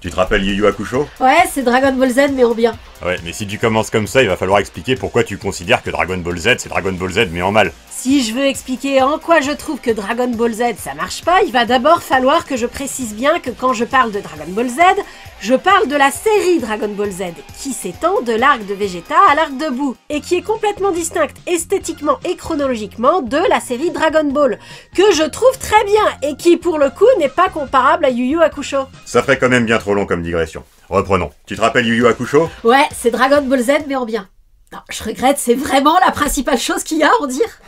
Tu te rappelles Yu Yu Hakusho? Ouais, c'est Dragon Ball Z mais en bien. Ouais, mais si tu commences comme ça, il va falloir expliquer pourquoi tu considères que Dragon Ball Z c'est Dragon Ball Z mais en mal. Si je veux expliquer en quoi je trouve que Dragon Ball Z ça marche pas, il va d'abord falloir que je précise bien que quand je parle de Dragon Ball Z, je parle de la série Dragon Ball Z, qui s'étend de l'arc de Vegeta à l'arc de Boo, et qui est complètement distincte esthétiquement et chronologiquement de la série Dragon Ball, que je trouve très bien, et qui pour le coup n'est pas comparable à Yu Yu Hakusho. Ça ferait quand même bien trop long comme digression. Reprenons. Tu te rappelles Yu Yu Hakusho? Ouais, c'est Dragon Ball Z mais en bien. Non, je regrette, c'est vraiment la principale chose qu'il y a à en dire.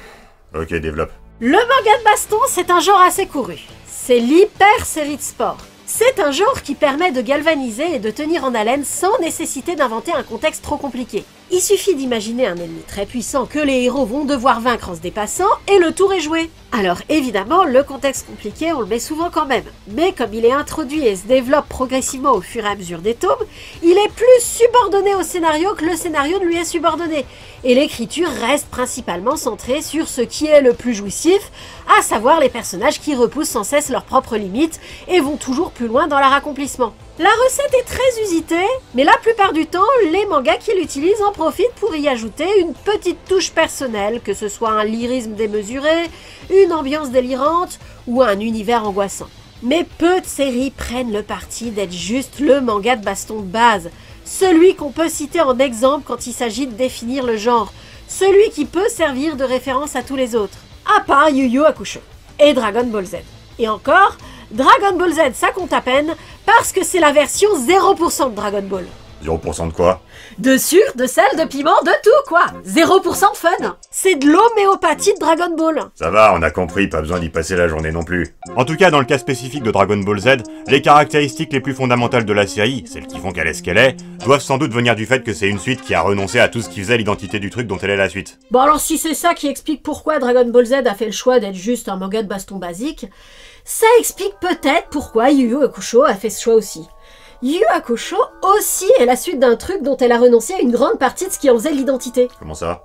Ok, développe. Le manga de baston, c'est un genre assez couru. C'est l'hyper série de sport. C'est un genre qui permet de galvaniser et de tenir en haleine sans nécessité d'inventer un contexte trop compliqué. Il suffit d'imaginer un ennemi très puissant que les héros vont devoir vaincre en se dépassant et le tour est joué. Alors évidemment, le contexte compliqué, on le met souvent quand même. Mais comme il est introduit et se développe progressivement au fur et à mesure des tomes, il est plus subordonné au scénario que le scénario ne lui est subordonné. Et l'écriture reste principalement centrée sur ce qui est le plus jouissif, à savoir les personnages qui repoussent sans cesse leurs propres limites et vont toujours plus loin dans leur accomplissement. La recette est très usitée, mais la plupart du temps, les mangas qui l'utilisent en profitent pour y ajouter une petite touche personnelle, que ce soit un lyrisme démesuré, une ambiance délirante ou un univers angoissant. Mais peu de séries prennent le parti d'être juste le manga de baston de base, celui qu'on peut citer en exemple quand il s'agit de définir le genre, celui qui peut servir de référence à tous les autres, à part Yu Yu Hakusho et Dragon Ball Z. Et encore, Dragon Ball Z ça compte à peine parce que c'est la version 0% de Dragon Ball. 0% de quoi? De sucre, de sel, de piment, de tout quoi. 0% de fun. C'est de l'homéopathie de Dragon Ball. Ça va, on a compris, pas besoin d'y passer la journée non plus. En tout cas, dans le cas spécifique de Dragon Ball Z, les caractéristiques les plus fondamentales de la série, celles qui font qu'elle est ce qu'elle est, doivent sans doute venir du fait que c'est une suite qui a renoncé à tout ce qui faisait l'identité du truc dont elle est la suite. Bon alors si c'est ça qui explique pourquoi Dragon Ball Z a fait le choix d'être juste un manga de baston basique, ça explique peut-être pourquoi Yu Yu Hakusho a fait ce choix aussi. Yu Yu Hakusho aussi est la suite d'un truc dont elle a renoncé à une grande partie de ce qui en faisait l'identité. Comment ça?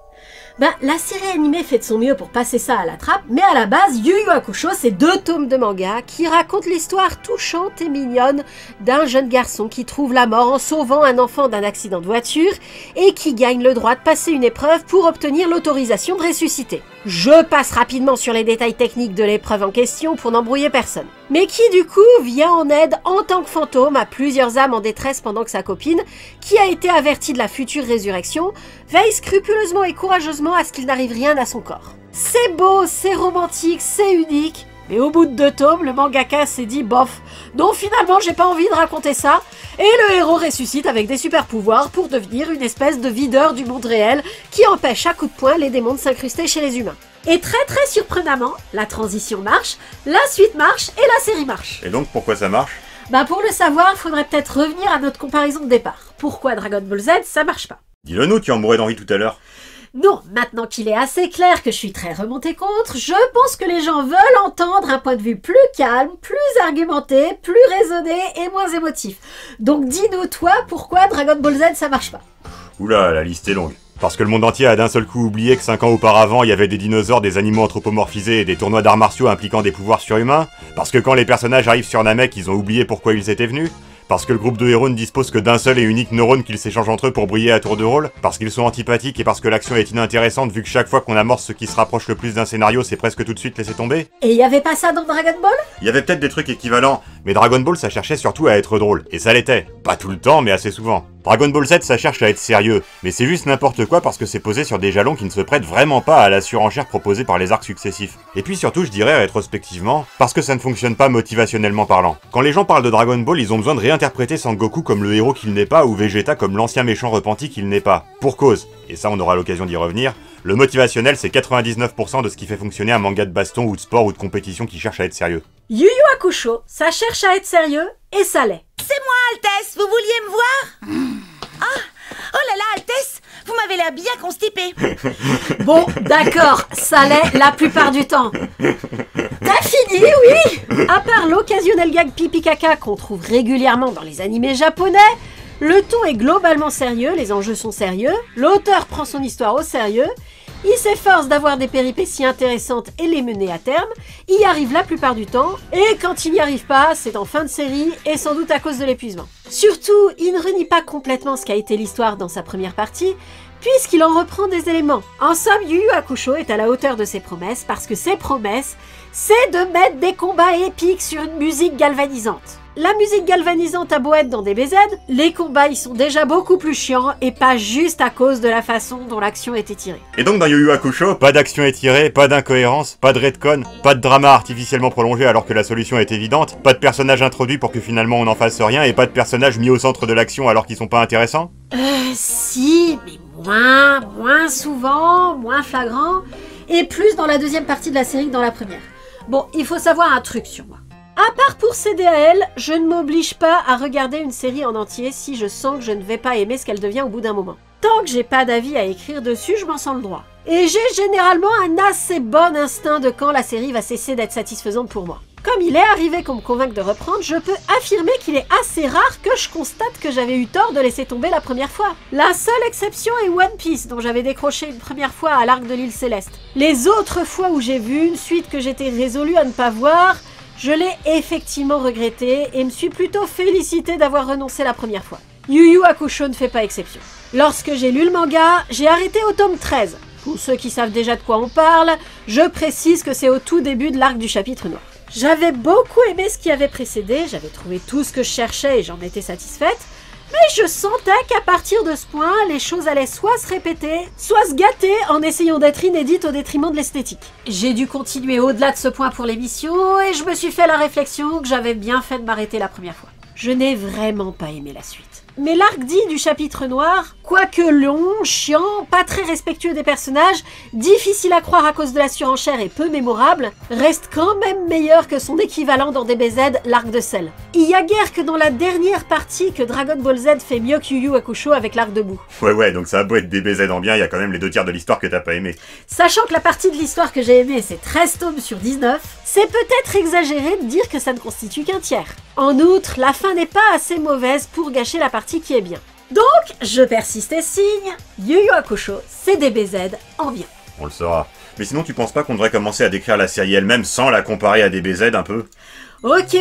La série animée fait de son mieux pour passer ça à la trappe, mais à la base, Yu Yu Hakusho, c'est 2 tomes de manga qui racontent l'histoire touchante et mignonne d'un jeune garçon qui trouve la mort en sauvant un enfant d'un accident de voiture et qui gagne le droit de passer une épreuve pour obtenir l'autorisation de ressusciter. Je passe rapidement sur les détails techniques de l'épreuve en question pour n'embrouiller personne. Mais qui du coup vient en aide en tant que fantôme à plusieurs âmes en détresse pendant que sa copine, qui a été avertie de la future résurrection, veille scrupuleusement et courageusement à ce qu'il n'arrive rien à son corps. C'est beau, c'est romantique, c'est unique, mais au bout de 2 tomes, le mangaka s'est dit bof, non finalement j'ai pas envie de raconter ça, et le héros ressuscite avec des super pouvoirs pour devenir une espèce de videur du monde réel qui empêche à coups de poing les démons de s'incruster chez les humains. Et très surprenamment, la transition marche, la suite marche et la série marche. Et donc pourquoi ça marche? Pour le savoir, il faudrait peut-être revenir à notre comparaison de départ. Pourquoi Dragon Ball Z, ça marche pas? Dis-le nous, tu en mourrais d'envie tout à l'heure. Non, maintenant qu'il est assez clair que je suis très remontée contre, je pense que les gens veulent entendre un point de vue plus calme, plus argumenté, plus raisonné et moins émotif. Donc dis-nous toi pourquoi Dragon Ball Z ça marche pas. Oula, la liste est longue. Parce que le monde entier a d'un seul coup oublié que 5 ans auparavant, il y avait des dinosaures, des animaux anthropomorphisés et des tournois d'arts martiaux impliquant des pouvoirs surhumains. Parce que quand les personnages arrivent sur Namek, ils ont oublié pourquoi ils étaient venus. Parce que le groupe de héros ne dispose que d'un seul et unique neurone qu'ils s'échangent entre eux pour briller à tour de rôle. Parce qu'ils sont antipathiques et parce que l'action est inintéressante vu que chaque fois qu'on amorce ce qui se rapproche le plus d'un scénario, c'est presque tout de suite laissé tomber. Et y avait pas ça dans Dragon Ball? Il y avait peut-être des trucs équivalents, mais Dragon Ball ça cherchait surtout à être drôle. Et ça l'était. Pas tout le temps, mais assez souvent. Dragon Ball Z ça cherche à être sérieux, mais c'est juste n'importe quoi parce que c'est posé sur des jalons qui ne se prêtent vraiment pas à la surenchère proposée par les arcs successifs. Et puis surtout je dirais rétrospectivement, parce que ça ne fonctionne pas motivationnellement parlant. Quand les gens parlent de Dragon Ball, ils ont besoin de réinterpréter Sangoku comme le héros qu'il n'est pas ou Vegeta comme l'ancien méchant repenti qu'il n'est pas. Pour cause, et ça on aura l'occasion d'y revenir, le motivationnel c'est 99% de ce qui fait fonctionner un manga de baston ou de sport ou de compétition qui cherche à être sérieux. Yu Yu Hakusho, ça cherche à être sérieux et ça l'est. C'est moi, Altesse, vous vouliez me voir? Oh là là, Altesse, vous m'avez l'air bien constipée. Bon, d'accord, ça l'est la plupart du temps. T'as fini, oui? À part l'occasionnel gag pipi caca qu'on trouve régulièrement dans les animés japonais, le ton est globalement sérieux, les enjeux sont sérieux, l'auteur prend son histoire au sérieux, Il s'efforce d'avoir des péripéties intéressantes et les mener à terme, il y arrive la plupart du temps, et quand il n'y arrive pas, c'est en fin de série, et sans doute à cause de l'épuisement. Surtout, il ne renie pas complètement ce qu'a été l'histoire dans sa première partie, puisqu'il en reprend des éléments. En somme, Yu Yu Hakusho est à la hauteur de ses promesses, parce que ses promesses, c'est de mettre des combats épiques sur une musique galvanisante. La musique galvanisante a beau être dans DBZ, les combats y sont déjà beaucoup plus chiants et pas juste à cause de la façon dont l'action est étirée. Et donc dans Yu Yu Hakusho, pas d'action étirée, pas d'incohérence, pas de retcon, pas de drama artificiellement prolongé alors que la solution est évidente, pas de personnage introduit pour que finalement on n'en fasse rien et pas de personnage mis au centre de l'action alors qu'ils sont pas intéressants. Si, mais moins souvent, moins flagrant, et plus dans la deuxième partie de la série que dans la première. Bon, il faut savoir un truc sur moi. À part pour céder à elle, je ne m'oblige pas à regarder une série en entier si je sens que je ne vais pas aimer ce qu'elle devient au bout d'un moment. Tant que j'ai pas d'avis à écrire dessus, je m'en sens le droit. Et j'ai généralement un assez bon instinct de quand la série va cesser d'être satisfaisante pour moi. Comme il est arrivé qu'on me convainque de reprendre, je peux affirmer qu'il est assez rare que je constate que j'avais eu tort de laisser tomber la première fois. La seule exception est One Piece, dont j'avais décroché une première fois à l'arc de l'île Céleste. Les autres fois où j'ai vu une suite que j'étais résolue à ne pas voir, je l'ai effectivement regretté et me suis plutôt félicité d'avoir renoncé la première fois. Yu Yu Hakusho ne fait pas exception. Lorsque j'ai lu le manga, j'ai arrêté au tome 13. Pour ceux qui savent déjà de quoi on parle, je précise que c'est au tout début de l'arc du chapitre noir. J'avais beaucoup aimé ce qui avait précédé, j'avais trouvé tout ce que je cherchais et j'en étais satisfaite, mais je sentais qu'à partir de ce point, les choses allaient soit se répéter, soit se gâter en essayant d'être inédites au détriment de l'esthétique. J'ai dû continuer au-delà de ce point pour l'émission et je me suis fait la réflexion que j'avais bien fait de m'arrêter la première fois. Je n'ai vraiment pas aimé la suite. Mais l'arc dit du chapitre noir, quoique long, chiant, pas très respectueux des personnages, difficile à croire à cause de la surenchère et peu mémorable, reste quand même meilleur que son équivalent dans DBZ, l'arc de Cell. Il y a guère que dans la dernière partie que Dragon Ball Z fait mieux que Yu Yu Hakusho avec l'arc de boue. Ouais, donc ça a beau être DBZ en bien, il y a quand même les 2/3 de l'histoire que t'as pas aimé. Sachant que la partie de l'histoire que j'ai aimée c'est 13 tomes sur 19, c'est peut-être exagéré de dire que ça ne constitue qu'un tiers. En outre, la fin n'est pas assez mauvaise pour gâcher la partie qui est bien. Donc, je persiste et signe, Yu Yu Hakusho, c'est DBZ en bien. On le saura. Mais sinon, tu penses pas qu'on devrait commencer à décrire la série elle-même sans la comparer à DBZ un peu? Ok,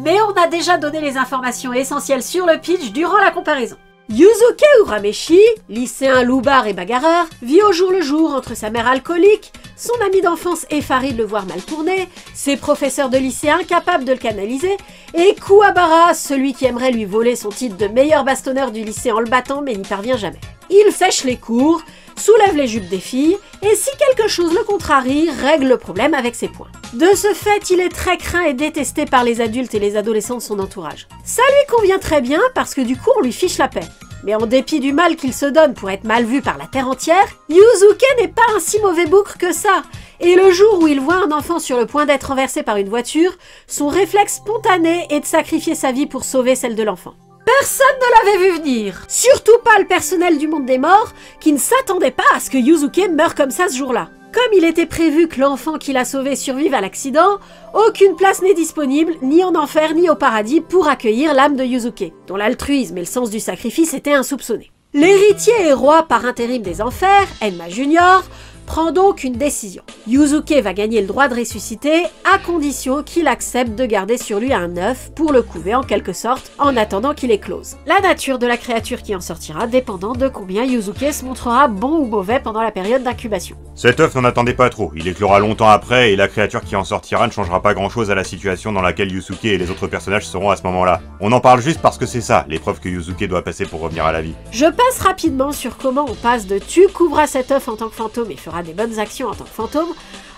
mais on a déjà donné les informations essentielles sur le pitch durant la comparaison. Yuzuke Urameshi, lycéen loupard et bagarreur, vit au jour le jour entre sa mère alcoolique, son ami d'enfance effaré de le voir mal tourner, ses professeurs de lycée incapables de le canaliser, et Kuwabara, celui qui aimerait lui voler son titre de meilleur bastonneur du lycée en le battant mais n'y parvient jamais. Il sèche les cours, soulève les jupes des filles, et si quelque chose le contrarie, règle le problème avec ses poings. De ce fait, il est très craint et détesté par les adultes et les adolescents de son entourage. Ça lui convient très bien parce que du coup on lui fiche la paix. Mais en dépit du mal qu'il se donne pour être mal vu par la terre entière, Yuzuke n'est pas un si mauvais bougre que ça. Et le jour où il voit un enfant sur le point d'être renversé par une voiture, son réflexe spontané est de sacrifier sa vie pour sauver celle de l'enfant. Personne ne l'avait vu venir. Surtout pas le personnel du monde des morts, qui ne s'attendait pas à ce que Yuzuke meure comme ça ce jour-là. Comme il était prévu que l'enfant qu'il a sauvé survive à l'accident, aucune place n'est disponible, ni en enfer ni au paradis, pour accueillir l'âme de Yuzuke, dont l'altruisme et le sens du sacrifice étaient insoupçonnés. L'héritier et roi par intérim des enfers, Enma Junior, prend donc une décision. Yuzuke va gagner le droit de ressusciter à condition qu'il accepte de garder sur lui un œuf pour le couver en quelque sorte en attendant qu'il éclose. La nature de la créature qui en sortira dépendant de combien Yuzuke se montrera bon ou mauvais pendant la période d'incubation. Cet œuf n'en attendait pas trop, il éclora longtemps après et la créature qui en sortira ne changera pas grand chose à la situation dans laquelle Yusuke et les autres personnages seront à ce moment-là. On en parle juste parce que c'est ça, l'épreuve que Yusuke doit passer pour revenir à la vie. Je passe rapidement sur comment on passe de tu couvras cet œuf en tant que fantôme et feras des bonnes actions en tant que fantôme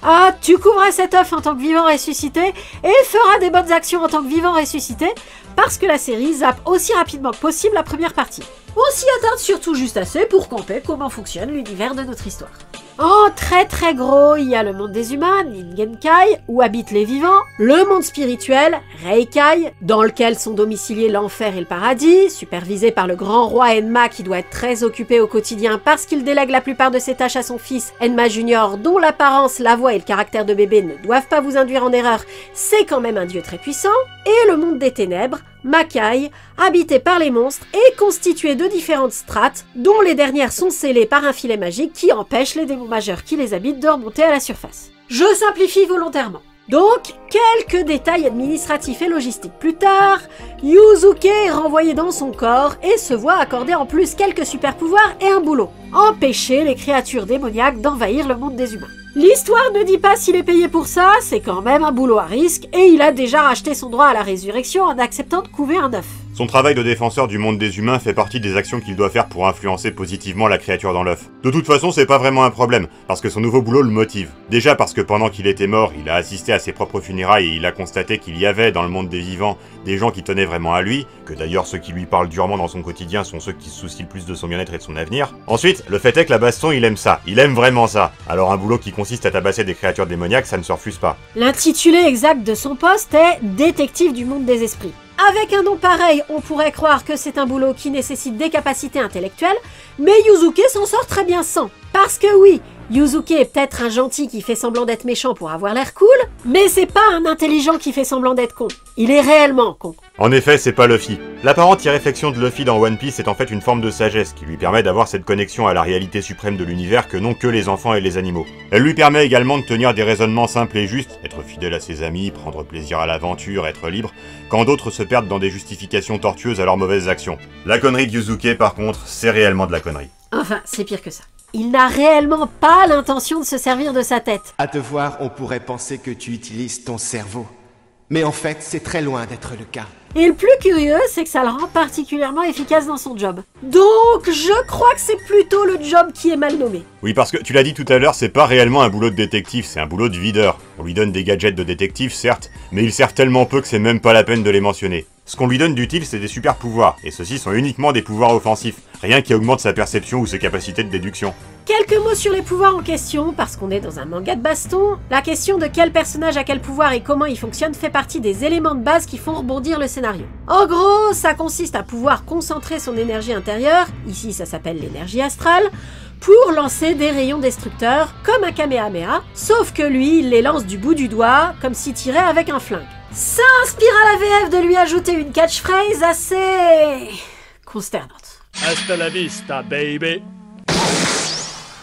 à tu couvras cet œuf en tant que vivant ressuscité et feras des bonnes actions en tant que vivant ressuscité parce que la série zappe aussi rapidement que possible la première partie. On s'y attarde surtout juste assez pour camper comment fonctionne l'univers de notre histoire. En très gros, il y a le monde des humains, Ningenkai, où habitent les vivants, le monde spirituel, Reikai, dans lequel sont domiciliés l'enfer et le paradis, supervisé par le grand roi Enma qui doit être très occupé au quotidien parce qu'il délègue la plupart de ses tâches à son fils, Enma Junior, dont l'apparence, la voix et le caractère de bébé ne doivent pas vous induire en erreur, c'est quand même un dieu très puissant. et le monde des ténèbres, Makai, habité par les monstres et constitué de différentes strates, dont les dernières sont scellées par un filet magique qui empêche les démons majeurs qui les habitent de remonter à la surface. Je simplifie volontairement. Donc, quelques détails administratifs et logistiques plus tard, Yuzuke est renvoyé dans son corps et se voit accorder en plus quelques super pouvoirs et un boulot. Empêcher les créatures démoniaques d'envahir le monde des humains. L'histoire ne dit pas s'il est payé pour ça, c'est quand même un boulot à risque et il a déjà racheté son droit à la résurrection en acceptant de couver un œuf. Son travail de défenseur du monde des humains fait partie des actions qu'il doit faire pour influencer positivement la créature dans l'œuf. De toute façon, c'est pas vraiment un problème, parce que son nouveau boulot le motive. Déjà parce que pendant qu'il était mort, il a assisté à ses propres funérailles et il a constaté qu'il y avait dans le monde des vivants des gens qui tenaient vraiment à lui, que d'ailleurs ceux qui lui parlent durement dans son quotidien sont ceux qui se soucient le plus de son bien-être et de son avenir. Ensuite, le fait est que la baston, il aime ça, il aime vraiment ça. Alors un boulot qui consiste à tabasser des créatures démoniaques, ça ne se refuse pas. L'intitulé exact de son poste est « Détective du monde des esprits ». Avec un nom pareil, on pourrait croire que c'est un boulot qui nécessite des capacités intellectuelles, mais Yuzuke s'en sort très bien sans. Parce que oui, Yuzuke est peut-être un gentil qui fait semblant d'être méchant pour avoir l'air cool, mais c'est pas un intelligent qui fait semblant d'être con. Il est réellement con. En effet, c'est pas Luffy. L'apparente irréflexion de Luffy dans One Piece est en fait une forme de sagesse qui lui permet d'avoir cette connexion à la réalité suprême de l'univers que n'ont que les enfants et les animaux. Elle lui permet également de tenir des raisonnements simples et justes, être fidèle à ses amis, prendre plaisir à l'aventure, être libre, quand d'autres se perdent dans des justifications tortueuses à leurs mauvaises actions. La connerie de Yuzuke, par contre, c'est réellement de la connerie. Enfin, c'est pire que ça. Il n'a réellement pas l'intention de se servir de sa tête. À te voir, on pourrait penser que tu utilises ton cerveau. Mais en fait, c'est très loin d'être le cas. Et le plus curieux, c'est que ça le rend particulièrement efficace dans son job. Donc, je crois que c'est plutôt le job qui est mal nommé. Oui, parce que tu l'as dit tout à l'heure, c'est pas réellement un boulot de détective, c'est un boulot de videur. On lui donne des gadgets de détective, certes, mais ils servent tellement peu que c'est même pas la peine de les mentionner. Ce qu'on lui donne d'utile, c'est des super pouvoirs, et ceux-ci sont uniquement des pouvoirs offensifs, rien qui augmente sa perception ou ses capacités de déduction. Quelques mots sur les pouvoirs en question, parce qu'on est dans un manga de baston. La question de quel personnage a quel pouvoir et comment il fonctionne fait partie des éléments de base qui font rebondir le scénario. En gros, ça consiste à pouvoir concentrer son énergie intérieure, ici ça s'appelle l'énergie astrale, pour lancer des rayons destructeurs, comme un Kamehameha, sauf que lui, il les lance du bout du doigt, comme s'il tirait avec un flingue. Ça inspire à la VF de lui ajouter une catchphrase assez... consternante. Hasta la vista, baby.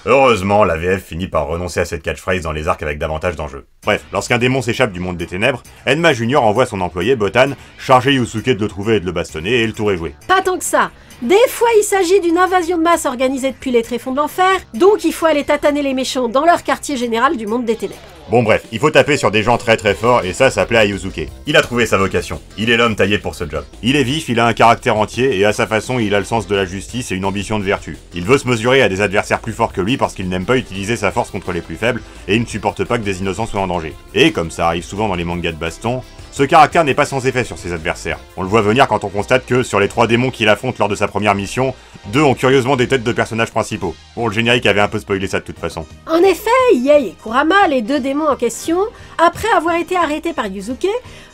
Heureusement, la VF finit par renoncer à cette catchphrase dans les arcs avec davantage d'enjeux. Bref, lorsqu'un démon s'échappe du monde des ténèbres, Enma Junior envoie son employé, Botan, charger Yusuke de le trouver et de le bastonner, et le tour est joué. Pas tant que ça. Des fois, il s'agit d'une invasion de masse organisée depuis les tréfonds de l'enfer, donc il faut aller tataner les méchants dans leur quartier général du monde des ténèbres. Bon bref, il faut taper sur des gens très très forts, et ça plaît à Yusuke. Il a trouvé sa vocation. Il est l'homme taillé pour ce job. Il est vif, il a un caractère entier, et à sa façon, il a le sens de la justice et une ambition de vertu. Il veut se mesurer à des adversaires plus forts que lui parce qu'il n'aime pas utiliser sa force contre les plus faibles, et il ne supporte pas que des innocents soient en danger. Et comme ça arrive souvent dans les mangas de baston, ce caractère n'est pas sans effet sur ses adversaires. On le voit venir quand on constate que, sur les 3 démons qu'il affronte lors de sa première mission, 2 ont curieusement des têtes de personnages principaux. Bon, le générique avait un peu spoilé ça de toute façon. En effet, Yei et Kurama, les 2 démons en question, après avoir été arrêtés par Yusuke,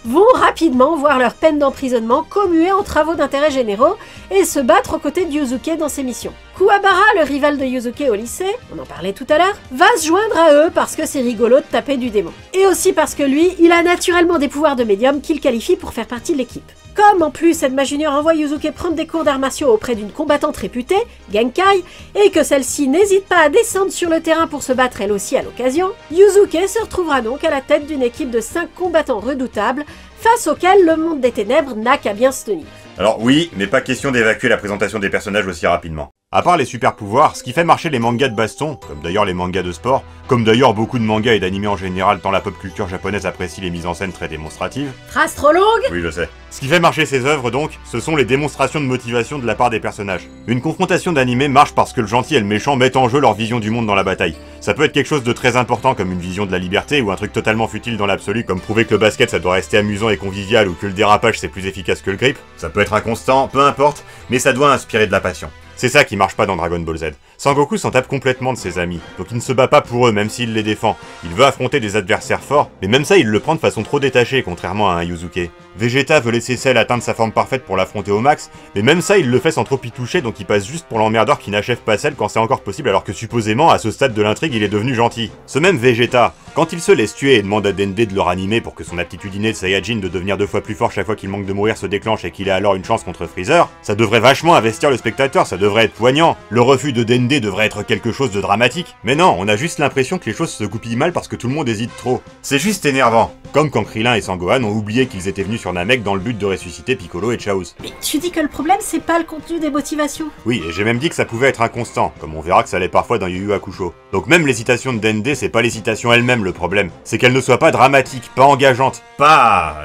vont rapidement voir leur peine d'emprisonnement commuée en travaux d'intérêt généraux et se battre aux côtés de Yusuke dans ses missions. Kuwabara, le rival de Yusuke au lycée, on en parlait tout à l'heure, va se joindre à eux parce que c'est rigolo de taper du démon. Et aussi parce que lui, il a naturellement des pouvoirs de médium qu'il qualifie pour faire partie de l'équipe. Comme en plus Enma Junior envoie Yusuke prendre des cours d'arts martiaux auprès d'une combattante réputée, Genkai, et que celle-ci n'hésite pas à descendre sur le terrain pour se battre elle aussi à l'occasion, Yusuke se retrouvera donc à la tête d'une équipe de 5 combattants redoutables, face auxquels le monde des ténèbres n'a qu'à bien se tenir. Alors oui, mais pas question d'évacuer la présentation des personnages aussi rapidement. À part les super pouvoirs, ce qui fait marcher les mangas de baston, comme d'ailleurs les mangas de sport, comme d'ailleurs beaucoup de mangas et d'animés en général tant la pop culture japonaise apprécie les mises en scène très démonstratives. Phrase trop longue. Oui, je sais. Ce qui fait marcher ces œuvres donc, ce sont les démonstrations de motivation de la part des personnages. Une confrontation d'animé marche parce que le gentil et le méchant mettent en jeu leur vision du monde dans la bataille. Ça peut être quelque chose de très important comme une vision de la liberté ou un truc totalement futile dans l'absolu comme prouver que le basket ça doit rester amusant et convivial ou que le dérapage c'est plus efficace que le grip. Ça peut être inconstant, peu importe, mais ça doit inspirer de la passion. C'est ça qui marche pas dans Dragon Ball Z. Sangoku s'en tape complètement de ses amis, donc il ne se bat pas pour eux même s'il les défend. Il veut affronter des adversaires forts, mais même ça il le prend de façon trop détachée contrairement à un Yusuke. Vegeta veut laisser Cell atteindre sa forme parfaite pour l'affronter au max, mais même ça il le fait sans trop y toucher, donc il passe juste pour l'emmerdeur qui n'achève pas Cell quand c'est encore possible, alors que supposément à ce stade de l'intrigue il est devenu gentil. Ce même Vegeta, quand il se laisse tuer et demande à Dende de le ranimer pour que son aptitude innée de Saiyajin de devenir 2 fois plus fort chaque fois qu'il manque de mourir se déclenche et qu'il ait alors une chance contre Freezer, ça devrait vachement investir le spectateur, ça devrait être poignant. Le refus de Dende devrait être quelque chose de dramatique. Mais non, on a juste l'impression que les choses se goupillent mal parce que tout le monde hésite trop. C'est juste énervant. Comme quand Krillin et Sangohan ont oublié qu'ils étaient venus sur Namek dans le but de ressusciter Piccolo et Chaozu. Mais tu dis que le problème c'est pas le contenu des motivations. Oui, et j'ai même dit que ça pouvait être inconstant, comme on verra que ça l'est parfois dans Yu Yu Hakusho. Donc même l'hésitation de Dende, c'est pas l'hésitation elle-même le problème, c'est qu'elle ne soit pas dramatique, pas engageante, pas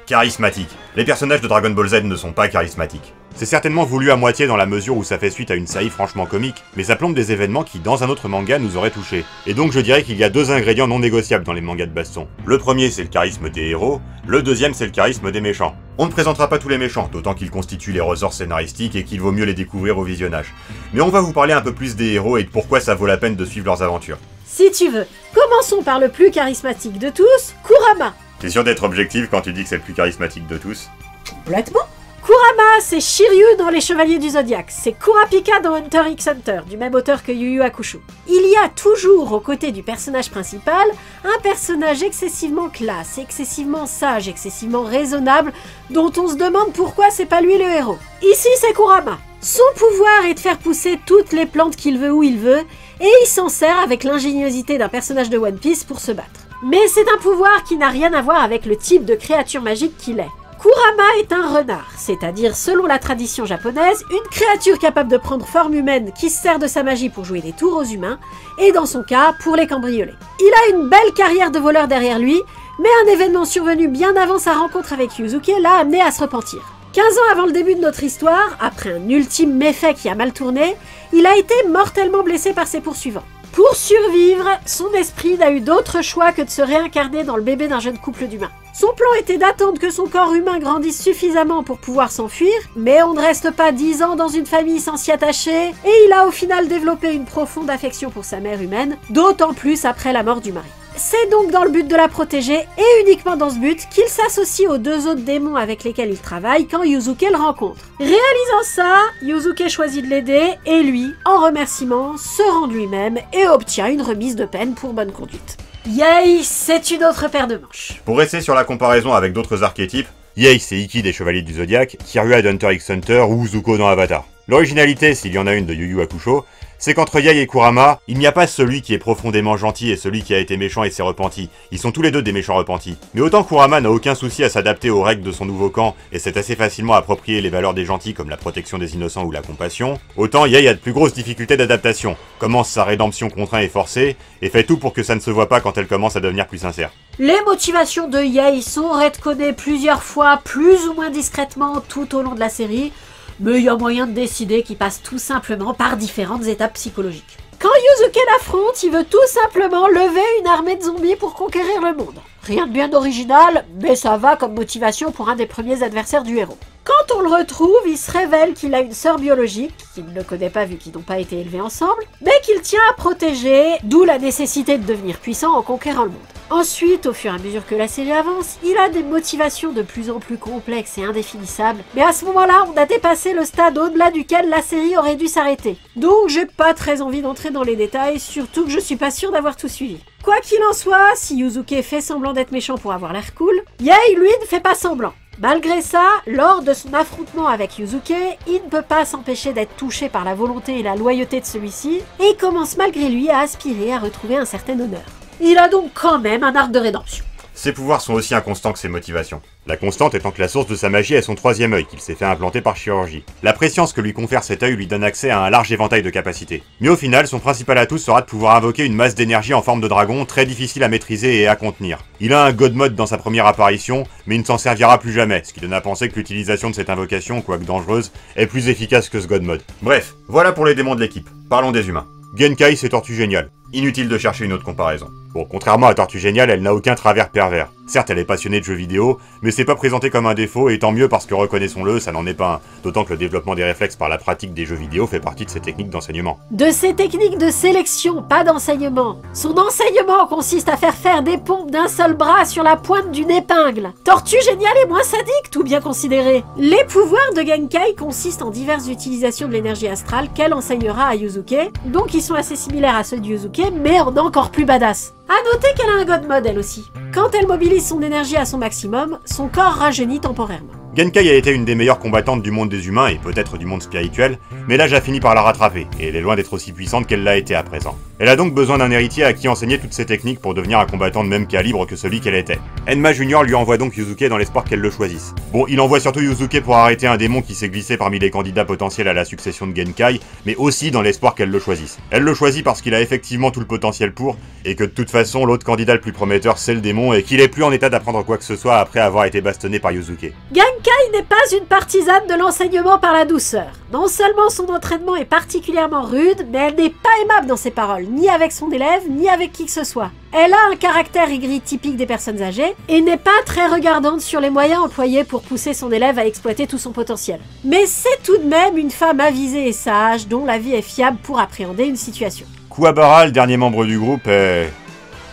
charismatique. Les personnages de Dragon Ball Z ne sont pas charismatiques. C'est certainement voulu à moitié dans la mesure où ça fait suite à une série franchement comique, mais ça plombe des événements qui, dans un autre manga, nous auraient touchés. Et donc je dirais qu'il y a 2 ingrédients non négociables dans les mangas de baston. Le premier, c'est le charisme des héros, le deuxième, c'est le charisme des méchants. On ne présentera pas tous les méchants, d'autant qu'ils constituent les ressorts scénaristiques et qu'il vaut mieux les découvrir au visionnage. Mais on va vous parler un peu plus des héros et de pourquoi ça vaut la peine de suivre leurs aventures. Si tu veux, commençons par le plus charismatique de tous, Kurama. T'es sûr d'être objectif quand tu dis que c'est le plus charismatique de tous? Complètement. Kurama, c'est Shiryu dans Les Chevaliers du Zodiaque, c'est Kurapika dans Hunter x Hunter, du même auteur que Yu Yu Hakusho. Il y a toujours, aux côtés du personnage principal, un personnage excessivement classe, excessivement sage, excessivement raisonnable, dont on se demande pourquoi c'est pas lui le héros. Ici, c'est Kurama. Son pouvoir est de faire pousser toutes les plantes qu'il veut où il veut, et il s'en sert avec l'ingéniosité d'un personnage de One Piece pour se battre. Mais c'est un pouvoir qui n'a rien à voir avec le type de créature magique qu'il est. Kurama est un renard, c'est-à-dire, selon la tradition japonaise, une créature capable de prendre forme humaine qui se sert de sa magie pour jouer des tours aux humains, et dans son cas, pour les cambrioler. Il a une belle carrière de voleur derrière lui, mais un événement survenu bien avant sa rencontre avec Yusuke l'a amené à se repentir. 15 ans avant le début de notre histoire, après un ultime méfait qui a mal tourné, il a été mortellement blessé par ses poursuivants. Pour survivre, son esprit n'a eu d'autre choix que de se réincarner dans le bébé d'un jeune couple d'humains. Son plan était d'attendre que son corps humain grandisse suffisamment pour pouvoir s'enfuir, mais on ne reste pas 10 ans dans une famille sans s'y attacher, et il a au final développé une profonde affection pour sa mère humaine, d'autant plus après la mort du mari. C'est donc dans le but de la protéger, et uniquement dans ce but, qu'il s'associe aux 2 autres démons avec lesquels il travaille quand Yusuke le rencontre. Réalisant ça, Yusuke choisit de l'aider, et lui, en remerciement, se rend lui-même et obtient une remise de peine pour bonne conduite. Yay, c'est une autre paire de manches. Pour rester sur la comparaison avec d'autres archétypes, Yei c'est Ikki des Chevaliers du Zodiaque, Kirua de Hunter x Hunter ou Zuko dans Avatar. L'originalité, s'il y en a une de Yu Yu Hakusho, c'est qu'entre Yei et Kurama, il n'y a pas celui qui est profondément gentil et celui qui a été méchant et s'est repenti. Ils sont tous les deux des méchants repentis. Mais autant Kurama n'a aucun souci à s'adapter aux règles de son nouveau camp et s'est assez facilement approprié les valeurs des gentils comme la protection des innocents ou la compassion, autant Yei a de plus grosses difficultés d'adaptation, commence sa rédemption contrainte et forcée, et fait tout pour que ça ne se voit pas quand elle commence à devenir plus sincère. Les motivations de Yei sont retconnées plusieurs fois, plus ou moins discrètement, tout au long de la série, mais il y a moyen de décider qu'il passe tout simplement par différentes étapes psychologiques. Quand Yusuke l'affronte, il veut tout simplement lever une armée de zombies pour conquérir le monde. Rien de bien original, mais ça va comme motivation pour un des premiers adversaires du héros. Quand on le retrouve, il se révèle qu'il a une sœur biologique, qu'il ne connaît pas vu qu'ils n'ont pas été élevés ensemble, mais qu'il tient à protéger, d'où la nécessité de devenir puissant en conquérant le monde. Ensuite, au fur et à mesure que la série avance, il a des motivations de plus en plus complexes et indéfinissables, mais à ce moment-là, on a dépassé le stade au-delà duquel la série aurait dû s'arrêter. Donc j'ai pas très envie d'entrer dans les détails, surtout que je suis pas sûre d'avoir tout suivi. Quoi qu'il en soit, si Yusuke fait semblant d'être méchant pour avoir l'air cool, Yei, lui, ne fait pas semblant. Malgré ça, lors de son affrontement avec Yusuke, il ne peut pas s'empêcher d'être touché par la volonté et la loyauté de celui-ci, et il commence malgré lui à aspirer à retrouver un certain honneur. Il a donc quand même un arc de rédemption. Ses pouvoirs sont aussi inconstants que ses motivations. La constante étant que la source de sa magie est son 3e œil, qu'il s'est fait implanter par chirurgie. La prescience que lui confère cet œil lui donne accès à un large éventail de capacités. Mais au final, son principal atout sera de pouvoir invoquer une masse d'énergie en forme de dragon très difficile à maîtriser et à contenir. Il a un God Mode dans sa première apparition, mais il ne s'en servira plus jamais, ce qui donne à penser que l'utilisation de cette invocation, quoique dangereuse, est plus efficace que ce God Mode. Bref, voilà pour les démons de l'équipe. Parlons des humains. Genkai, c'est Tortue Géniale. Inutile de chercher une autre comparaison. Bon, contrairement à Tortue Géniale, elle n'a aucun travers pervers. Certes, elle est passionnée de jeux vidéo, mais c'est pas présenté comme un défaut, et tant mieux parce que, reconnaissons-le, ça n'en est pas un. D'autant que le développement des réflexes par la pratique des jeux vidéo fait partie de ses techniques d'enseignement. De ses techniques de sélection, pas d'enseignement. Son enseignement consiste à faire des pompes d'un seul bras sur la pointe d'une épingle. Tortue Géniale est moins sadique, tout bien considéré. Les pouvoirs de Genkai consistent en diverses utilisations de l'énergie astrale qu'elle enseignera à Yuzuke, donc ils sont assez similaires à ceux de Yuzuke, mais en encore plus badass. À noter qu'elle a un God Mode elle aussi. Quand elle mobilise son énergie à son maximum, son corps rajeunit temporairement. Genkai a été une des meilleures combattantes du monde des humains et peut-être du monde spirituel, mais l'âge a fini par la rattraper, et elle est loin d'être aussi puissante qu'elle l'a été à présent. Elle a donc besoin d'un héritier à qui enseigner toutes ces techniques pour devenir un combattant de même calibre que celui qu'elle était. Enma Junior lui envoie donc Yuzuke dans l'espoir qu'elle le choisisse. Bon, il envoie surtout Yuzuke pour arrêter un démon qui s'est glissé parmi les candidats potentiels à la succession de Genkai, mais aussi dans l'espoir qu'elle le choisisse. Elle le choisit parce qu'il a effectivement tout le potentiel pour, et que de toute façon l'autre candidat le plus prometteur c'est le démon et qu'il est plus en état d'apprendre quoi que ce soit après avoir été bastonné par Yuzuke. Genkai n'est pas une partisane de l'enseignement par la douceur. Non seulement son entraînement est particulièrement rude, mais elle n'est pas aimable dans ses paroles, ni avec son élève, ni avec qui que ce soit. Elle a un caractère aigri typique des personnes âgées, et n'est pas très regardante sur les moyens employés pour pousser son élève à exploiter tout son potentiel. Mais c'est tout de même une femme avisée et sage, dont la vie est fiable pour appréhender une situation. Kuwabara, le dernier membre du groupe, est...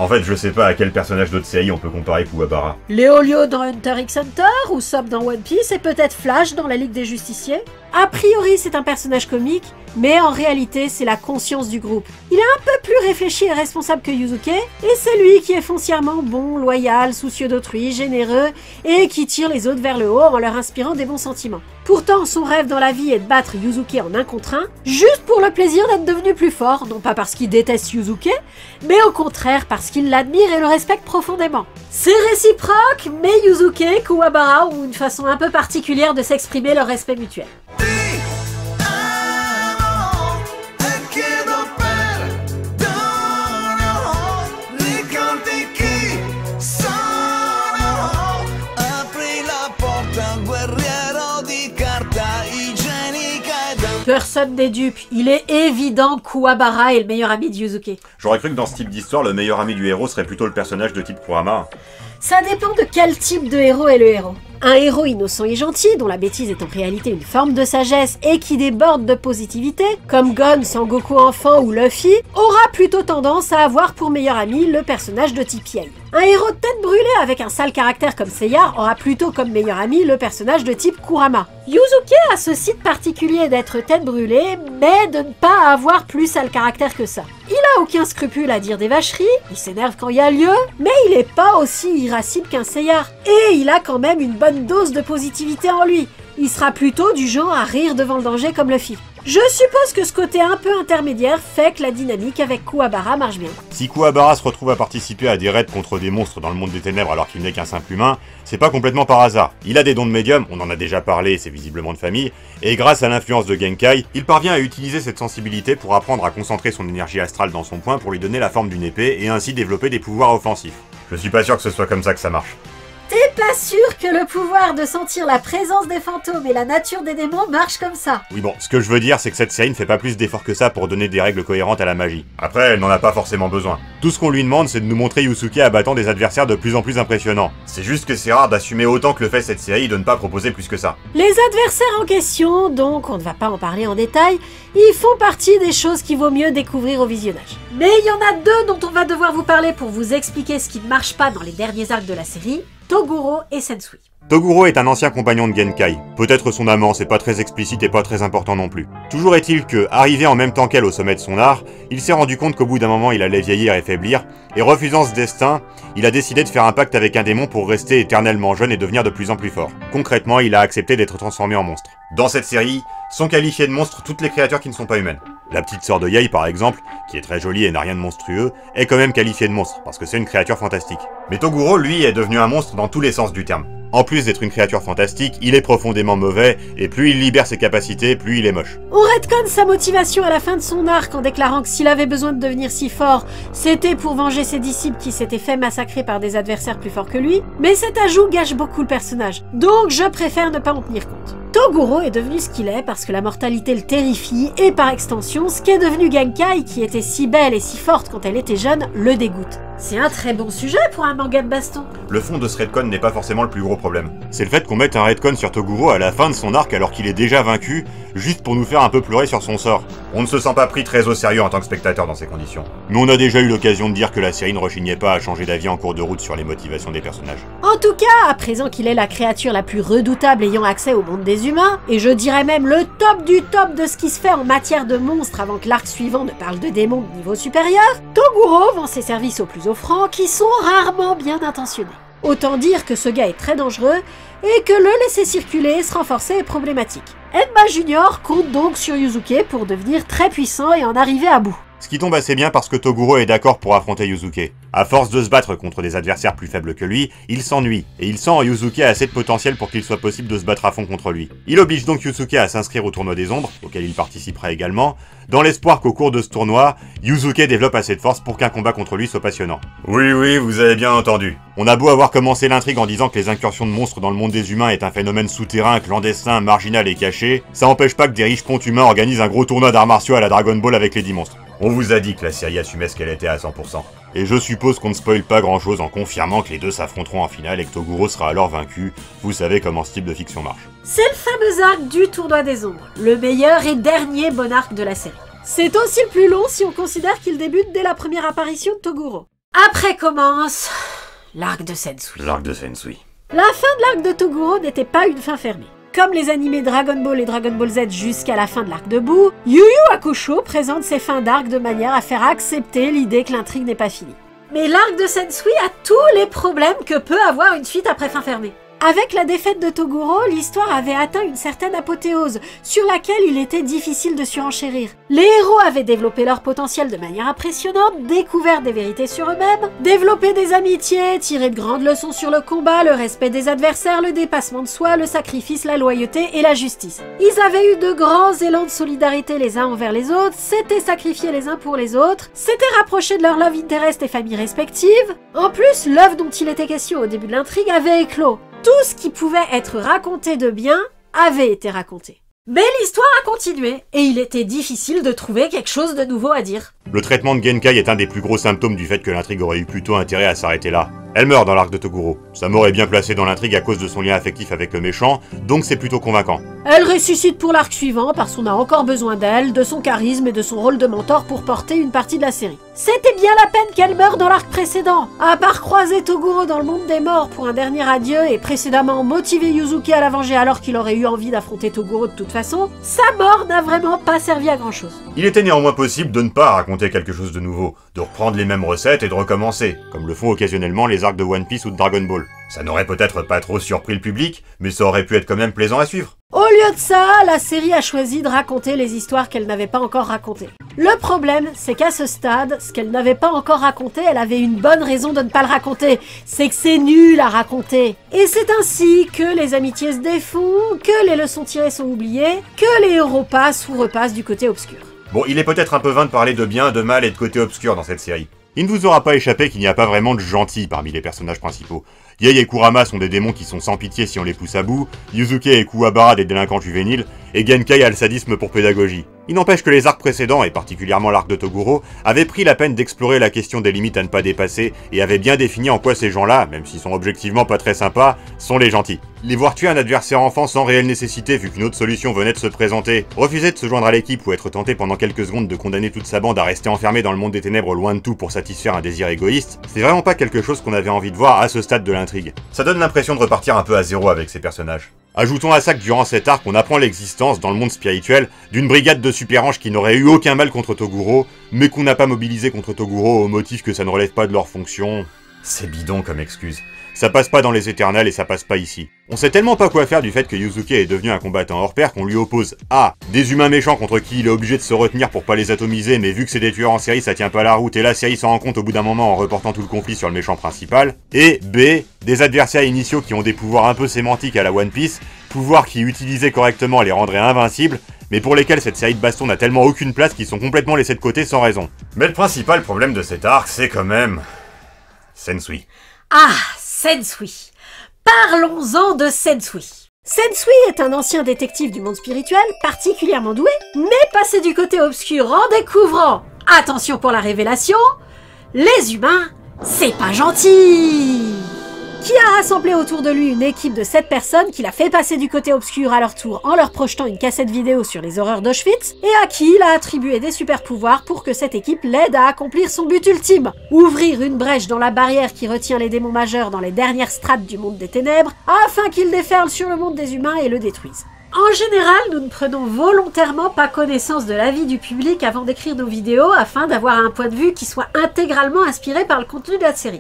En fait, je sais pas à quel personnage d'autre série on peut comparer Kuwabara. Léolio dans Hunter x Hunter, ou Sop dans One Piece, et peut-être Flash dans la Ligue des Justiciers. A priori, c'est un personnage comique, mais en réalité, c'est la conscience du groupe. Il est un peu plus réfléchi et responsable que Yuzuke, et c'est lui qui est foncièrement bon, loyal, soucieux d'autrui, généreux, et qui tire les autres vers le haut en leur inspirant des bons sentiments. Pourtant, son rêve dans la vie est de battre Yuzuke en 1 contre 1, juste pour le plaisir d'être devenu plus fort, non pas parce qu'il déteste Yuzuke, mais au contraire parce qu'il l'admire et le respecte profondément. C'est réciproque, mais Yuzuke et Kuwabara ont une façon un peu particulière de s'exprimer leur respect mutuel. Personne n'est dupe, il est évident que Kuwabara est le meilleur ami de Yuzuke. J'aurais cru que dans ce type d'histoire, le meilleur ami du héros serait plutôt le personnage de type Kurama. Ça dépend de quel type de héros est le héros. Un héros innocent et gentil, dont la bêtise est en réalité une forme de sagesse et qui déborde de positivité, comme Gon, Sangoku enfant ou Luffy, aura plutôt tendance à avoir pour meilleur ami le personnage de type Yang. Un héros de tête brûlée avec un sale caractère comme Seiya aura plutôt comme meilleur ami le personnage de type Kurama. Yuzuke a ce site particulier d'être tête brûlée, mais de ne pas avoir plus sale caractère que ça. Il a aucun scrupule à dire des vacheries, il s'énerve quand il y a lieu, mais il est pas aussi irascible qu'un Seiya. Et il a quand même une bonne dose de positivité en lui. Il sera plutôt du genre à rire devant le danger comme Luffy. Je suppose que ce côté un peu intermédiaire fait que la dynamique avec Kuwabara marche bien. Si Kuwabara se retrouve à participer à des raids contre des monstres dans le monde des ténèbres alors qu'il n'est qu'un simple humain, c'est pas complètement par hasard. Il a des dons de médium, on en a déjà parlé, c'est visiblement de famille, et grâce à l'influence de Genkai, il parvient à utiliser cette sensibilité pour apprendre à concentrer son énergie astrale dans son poing pour lui donner la forme d'une épée et ainsi développer des pouvoirs offensifs. Je suis pas sûr que ce soit comme ça que ça marche. T'es pas sûr que le pouvoir de sentir la présence des fantômes et la nature des démons marche comme ça? Oui bon, ce que je veux dire c'est que cette série ne fait pas plus d'efforts que ça pour donner des règles cohérentes à la magie. Après, elle n'en a pas forcément besoin. Tout ce qu'on lui demande c'est de nous montrer Yusuke abattant des adversaires de plus en plus impressionnants. C'est juste que c'est rare d'assumer autant que le fait cette série de ne pas proposer plus que ça. Les adversaires en question, donc on ne va pas en parler en détail, ils font partie des choses qu'il vaut mieux découvrir au visionnage. Mais il y en a 2 dont on va devoir vous parler pour vous expliquer ce qui ne marche pas dans les derniers arcs de la série, Toguro et Sensui. Toguro est un ancien compagnon de Genkai. Peut-être son amant, c'est pas très explicite et pas très important non plus. Toujours est-il que, arrivé en même temps qu'elle au sommet de son art, il s'est rendu compte qu'au bout d'un moment il allait vieillir et faiblir, et refusant ce destin, il a décidé de faire un pacte avec un démon pour rester éternellement jeune et devenir de plus en plus fort. Concrètement, il a accepté d'être transformé en monstre. Dans cette série, sont qualifiées de monstres toutes les créatures qui ne sont pas humaines. La petite sœur de Yei par exemple, qui est très jolie et n'a rien de monstrueux, est quand même qualifiée de monstre, parce que c'est une créature fantastique. Mais Toguro, lui, est devenu un monstre dans tous les sens du terme. En plus d'être une créature fantastique, il est profondément mauvais, et plus il libère ses capacités, plus il est moche. On retconne sa motivation à la fin de son arc en déclarant que s'il avait besoin de devenir si fort, c'était pour venger ses disciples qui s'étaient fait massacrer par des adversaires plus forts que lui, mais cet ajout gâche beaucoup le personnage, donc je préfère ne pas en tenir compte. Toguro est devenu ce qu'il est parce que la mortalité le terrifie et par extension, ce qu'est devenu Genkai, qui était si belle et si forte quand elle était jeune, le dégoûte. C'est un très bon sujet pour un manga de baston. Le fond de ce retcon n'est pas forcément le plus gros problème. C'est le fait qu'on mette un retcon sur Toguro à la fin de son arc alors qu'il est déjà vaincu, juste pour nous faire un peu pleurer sur son sort. On ne se sent pas pris très au sérieux en tant que spectateur dans ces conditions. Mais on a déjà eu l'occasion de dire que la série ne rechignait pas à changer d'avis en cours de route sur les motivations des personnages. En tout cas, à présent qu'il est la créature la plus redoutable ayant accès au monde des humains, et je dirais même le top du top de ce qui se fait en matière de monstres avant que l'arc suivant ne parle de démons de niveau supérieur, Toguro vend ses services aux plus offrants qui sont rarement bien intentionnés. Autant dire que ce gars est très dangereux et que le laisser circuler, se renforcer est problématique. Enma Junior compte donc sur Yuzuke pour devenir très puissant et en arriver à bout. Ce qui tombe assez bien parce que Toguro est d'accord pour affronter Yuzuke. À force de se battre contre des adversaires plus faibles que lui, il s'ennuie, et il sent en Yuzuke assez de potentiel pour qu'il soit possible de se battre à fond contre lui. Il oblige donc Yuzuke à s'inscrire au tournoi des ombres, auquel il participera également, dans l'espoir qu'au cours de ce tournoi, Yuzuke développe assez de force pour qu'un combat contre lui soit passionnant. Oui, vous avez bien entendu. On a beau avoir commencé l'intrigue en disant que les incursions de monstres dans le monde des humains est un phénomène souterrain, clandestin, marginal et caché, ça empêche pas que des riches pontes humains organisent un gros tournoi d'arts martiaux à la Dragon Ball avec les 10 monstres. On vous a dit que la série assumait ce qu'elle était à 100%. Et je suppose qu'on ne spoil pas grand chose en confirmant que les deux s'affronteront en finale et que Toguro sera alors vaincu. Vous savez comment ce type de fiction marche. C'est le fameux arc du tournoi des ombres, le meilleur et dernier bon arc de la série. C'est aussi le plus long si on considère qu'il débute dès la première apparition de Toguro. Après commence l'arc de Sensui. L'arc de Sensui. La fin de l'arc de Toguro n'était pas une fin fermée. Comme les animés Dragon Ball et Dragon Ball Z jusqu'à la fin de l'arc de Boo, Yu Yu Hakusho présente ses fins d'arc de manière à faire accepter l'idée que l'intrigue n'est pas finie. Mais l'arc de Sensui a tous les problèmes que peut avoir une suite après fin fermée. Avec la défaite de Toguro, l'histoire avait atteint une certaine apothéose, sur laquelle il était difficile de surenchérir. Les héros avaient développé leur potentiel de manière impressionnante, découvert des vérités sur eux-mêmes, développé des amitiés, tiré de grandes leçons sur le combat, le respect des adversaires, le dépassement de soi, le sacrifice, la loyauté et la justice. Ils avaient eu de grands élans de solidarité les uns envers les autres, s'étaient sacrifiés les uns pour les autres, s'étaient rapprochés de leur love interest et familles respectives. En plus, l'œuvre dont il était question au début de l'intrigue avait éclos. Tout ce qui pouvait être raconté de bien avait été raconté. Mais l'histoire a continué, et il était difficile de trouver quelque chose de nouveau à dire. Le traitement de Genkai est un des plus gros symptômes du fait que l'intrigue aurait eu plutôt intérêt à s'arrêter là. Elle meurt dans l'arc de Toguro. Ça m'aurait bien placé dans l'intrigue à cause de son lien affectif avec le méchant, donc c'est plutôt convaincant. Elle ressuscite pour l'arc suivant parce qu'on a encore besoin d'elle, de son charisme et de son rôle de mentor pour porter une partie de la série. C'était bien la peine qu'elle meure dans l'arc précédent. À part croiser Toguro dans le monde des morts pour un dernier adieu et précédemment motiver Yuzuke à la venger alors qu'il aurait eu envie d'affronter Toguro de toute façon, sa mort n'a vraiment pas servi à grand chose. Il était néanmoins possible de ne pas raconter quelque chose de nouveau, de reprendre les mêmes recettes et de recommencer, comme le font occasionnellement les arcs de One Piece ou de Dragon Ball. Ça n'aurait peut-être pas trop surpris le public, mais ça aurait pu être quand même plaisant à suivre. Au lieu de ça, la série a choisi de raconter les histoires qu'elle n'avait pas encore racontées. Le problème, c'est qu'à ce stade, ce qu'elle n'avait pas encore raconté, elle avait une bonne raison de ne pas le raconter. C'est que c'est nul à raconter. Et c'est ainsi que les amitiés se défont, que les leçons tirées sont oubliées, que les héros passent ou repassent du côté obscur. Bon, il est peut-être un peu vain de parler de bien, de mal et de côté obscur dans cette série. Il ne vous aura pas échappé qu'il n'y a pas vraiment de gentils parmi les personnages principaux. Yei et Kurama sont des démons qui sont sans pitié si on les pousse à bout, Yuzuke et Kuwabara des délinquants juvéniles, et Genkai a le sadisme pour pédagogie. Il n'empêche que les arcs précédents, et particulièrement l'arc de Toguro, avaient pris la peine d'explorer la question des limites à ne pas dépasser, et avaient bien défini en quoi ces gens-là, même s'ils sont objectivement pas très sympas, sont les gentils. Les voir tuer un adversaire enfant sans réelle nécessité vu qu'une autre solution venait de se présenter, refuser de se joindre à l'équipe ou être tenté pendant quelques secondes de condamner toute sa bande à rester enfermée dans le monde des ténèbres loin de tout pour satisfaire un désir égoïste, c'est vraiment pas quelque chose qu'on avait envie de voir à ce stade de l'intrigue. Ça donne l'impression de repartir un peu à zéro avec ces personnages. Ajoutons à ça que durant cet arc, on apprend l'existence, dans le monde spirituel, d'une brigade de super-anges qui n'aurait eu aucun mal contre Toguro, mais qu'on n'a pas mobilisé contre Toguro au motif que ça ne relève pas de leur fonction. C'est bidon comme excuse. Ça passe pas dans les éternels et ça passe pas ici. On sait tellement pas quoi faire du fait que Yuzuke est devenu un combattant hors pair qu'on lui oppose A. Des humains méchants contre qui il est obligé de se retenir pour pas les atomiser, mais vu que c'est des tueurs en série ça tient pas la route et la série s'en rend compte au bout d'un moment en reportant tout le conflit sur le méchant principal. Et B. Des adversaires initiaux qui ont des pouvoirs un peu sémantiques à la One Piece, pouvoirs qui utilisés correctement les rendraient invincibles, mais pour lesquels cette série de baston n'a tellement aucune place qu'ils sont complètement laissés de côté sans raison. Mais le principal problème de cet arc c'est quand même... Sensui. Ah, Sensui. Parlons-en de Sensui. Sensui est un ancien détective du monde spirituel, particulièrement doué, mais passé du côté obscur en découvrant, attention pour la révélation, les humains, c'est pas gentil! Qui a rassemblé autour de lui une équipe de 7 personnes qu'il a fait passer du côté obscur à leur tour en leur projetant une cassette vidéo sur les horreurs d'Auschwitz, et à qui il a attribué des super pouvoirs pour que cette équipe l'aide à accomplir son but ultime, ouvrir une brèche dans la barrière qui retient les démons majeurs dans les dernières strates du monde des ténèbres, afin qu'ils déferlent sur le monde des humains et le détruisent. En général, nous ne prenons volontairement pas connaissance de l'avis du public avant d'écrire nos vidéos afin d'avoir un point de vue qui soit intégralement inspiré par le contenu de la série.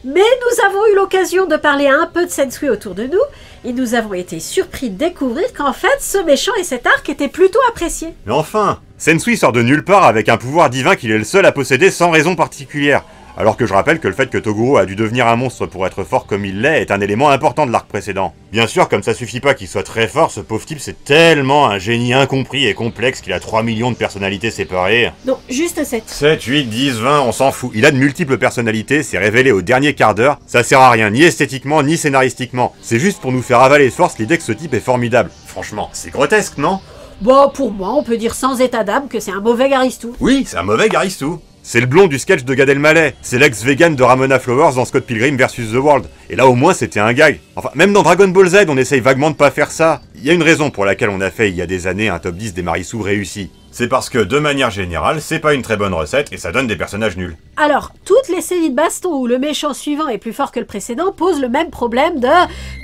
Mais nous avons eu l'occasion de parler un peu de Sensui autour de nous, et nous avons été surpris de découvrir qu'en fait, ce méchant et cet arc étaient plutôt appréciés. Mais enfin, Sensui sort de nulle part avec un pouvoir divin qu'il est le seul à posséder sans raison particulière. Alors que je rappelle que le fait que Toguro a dû devenir un monstre pour être fort comme il l'est est un élément important de l'arc précédent. Bien sûr, comme ça suffit pas qu'il soit très fort, ce pauvre type c'est tellement un génie incompris et complexe qu'il a 3 millions de personnalités séparées. Non, juste 7. 7, 8, 10, 20, on s'en fout. Il a de multiples personnalités, c'est révélé au dernier quart d'heure, ça sert à rien, ni esthétiquement, ni scénaristiquement. C'est juste pour nous faire avaler de force l'idée que ce type est formidable. Franchement, c'est grotesque, non? Bon, pour moi, on peut dire sans état d'âme que c'est un mauvais Garistou. Oui, c'est un mauvais Garistou. C'est le blond du sketch de Gad Elmaleh, c'est l'ex-vegan de Ramona Flowers dans Scott Pilgrim vs The World. Et là au moins c'était un gag. Enfin, même dans Dragon Ball Z on essaye vaguement de pas faire ça. Il y a une raison pour laquelle on a fait il y a des années un top 10 des Marisou réussi. C'est parce que de manière générale, c'est pas une très bonne recette et ça donne des personnages nuls. Alors, toutes les séries de baston où le méchant suivant est plus fort que le précédent posent le même problème de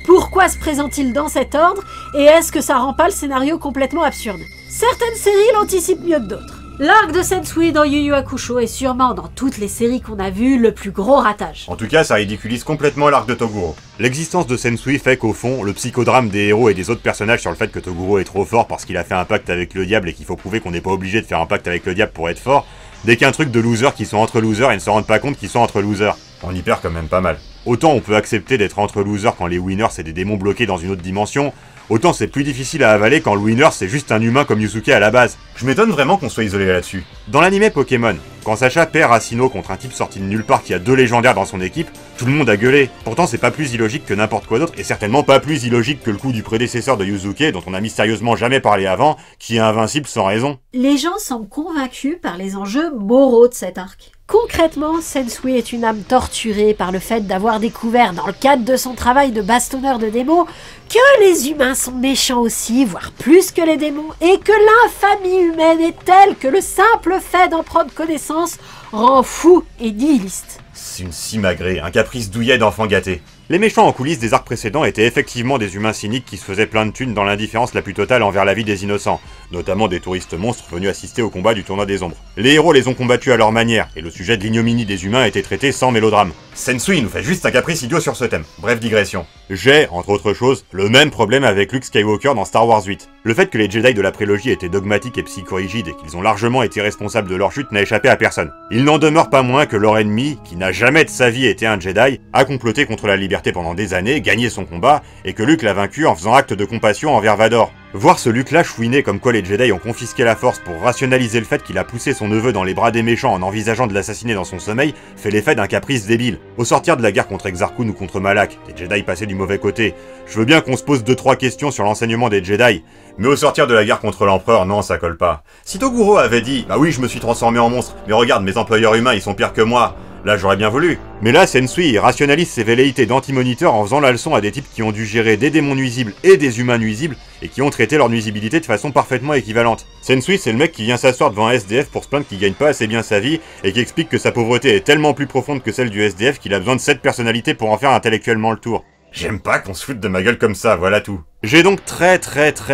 pourquoi se présente-t-il dans cet ordre et est-ce que ça rend pas le scénario complètement absurde? Certaines séries l'anticipent mieux que d'autres. L'arc de Sensui dans Yu Yu Hakusho est sûrement, dans toutes les séries qu'on a vues, le plus gros ratage. En tout cas, ça ridiculise complètement l'arc de Toguro. L'existence de Sensui fait qu'au fond, le psychodrame des héros et des autres personnages sur le fait que Toguro est trop fort parce qu'il a fait un pacte avec le diable et qu'il faut prouver qu'on n'est pas obligé de faire un pacte avec le diable pour être fort, n'est qu'un truc de losers qui sont entre losers et ne se rendent pas compte qu'ils sont entre losers. On y perd quand même pas mal. Autant on peut accepter d'être entre losers quand les winners c'est des démons bloqués dans une autre dimension, autant c'est plus difficile à avaler quand le winner c'est juste un humain comme Yusuke à la base. Je m'étonne vraiment qu'on soit isolé là-dessus. Dans l'anime Pokémon, quand Sacha perd Asino contre un type sorti de nulle part qui a 2 légendaires dans son équipe, tout le monde a gueulé. Pourtant c'est pas plus illogique que n'importe quoi d'autre, et certainement pas plus illogique que le coup du prédécesseur de Yusuke, dont on a mystérieusement jamais parlé avant, qui est invincible sans raison. Les gens semblent convaincus par les enjeux moraux de cet arc. Concrètement, Sensui est une âme torturée par le fait d'avoir découvert, dans le cadre de son travail de bastonneur de démons, que les humains sont méchants aussi, voire plus que les démons, et que l'infamie humaine est telle que le simple fait d'en prendre connaissance rend fou et nihiliste. C'est une simagrée, un caprice douillet d'enfant gâté. Les méchants en coulisses des arcs précédents étaient effectivement des humains cyniques qui se faisaient plein de thunes dans l'indifférence la plus totale envers la vie des innocents, notamment des touristes monstres venus assister au combat du tournoi des ombres. Les héros les ont combattus à leur manière, et le sujet de l'ignominie des humains a été traité sans mélodrame. Sensui nous fait juste un caprice idiot sur ce thème. Bref digression. J'ai, entre autres choses, le même problème avec Luke Skywalker dans Star Wars 8. Le fait que les Jedi de la prélogie étaient dogmatiques et psychorigides et qu'ils ont largement été responsables de leur chute n'a échappé à personne. Il n'en demeure pas moins que leur ennemi, qui n'a jamais de sa vie été un Jedi, a comploté contre la liberté pendant des années, gagné son combat, et que Luke l'a vaincu en faisant acte de compassion envers Vador. Voir ce Luke-là chouiner comme quoi les Jedi ont confisqué la force pour rationaliser le fait qu'il a poussé son neveu dans les bras des méchants en envisageant de l'assassiner dans son sommeil fait l'effet d'un caprice débile. Au sortir de la guerre contre Exar Kun ou contre Malak, les Jedi passaient du mauvais côté. Je veux bien qu'on se pose 2-3 questions sur l'enseignement des Jedi, mais au sortir de la guerre contre l'Empereur, non, ça colle pas. Si Toguro avait dit « Bah oui, je me suis transformé en monstre, mais regarde, mes employeurs humains, ils sont pires que moi », là j'aurais bien voulu. Mais là, Sensui rationalise ses velléités d'anti-moniteur en faisant la leçon à des types qui ont dû gérer des démons nuisibles et des humains nuisibles, et qui ont traité leur nuisibilité de façon parfaitement équivalente. Sensui, c'est le mec qui vient s'asseoir devant un SDF pour se plaindre qu'il gagne pas assez bien sa vie, et qui explique que sa pauvreté est tellement plus profonde que celle du SDF qu'il a besoin de 7 personnalités pour en faire intellectuellement le tour. J'aime pas qu'on se foute de ma gueule comme ça, voilà tout. J'ai donc très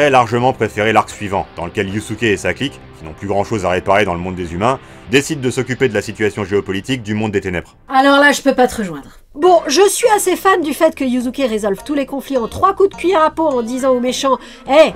largement préféré l'arc suivant, dans lequel Yusuke et sa clique, qui n'ont plus grand chose à réparer dans le monde des humains, décident de s'occuper de la situation géopolitique du monde des ténèbres. Alors là, je peux pas te rejoindre. Bon, je suis assez fan du fait que Yusuke résolve tous les conflits en 3 coups de cuillère à peau en disant aux méchants « Hey,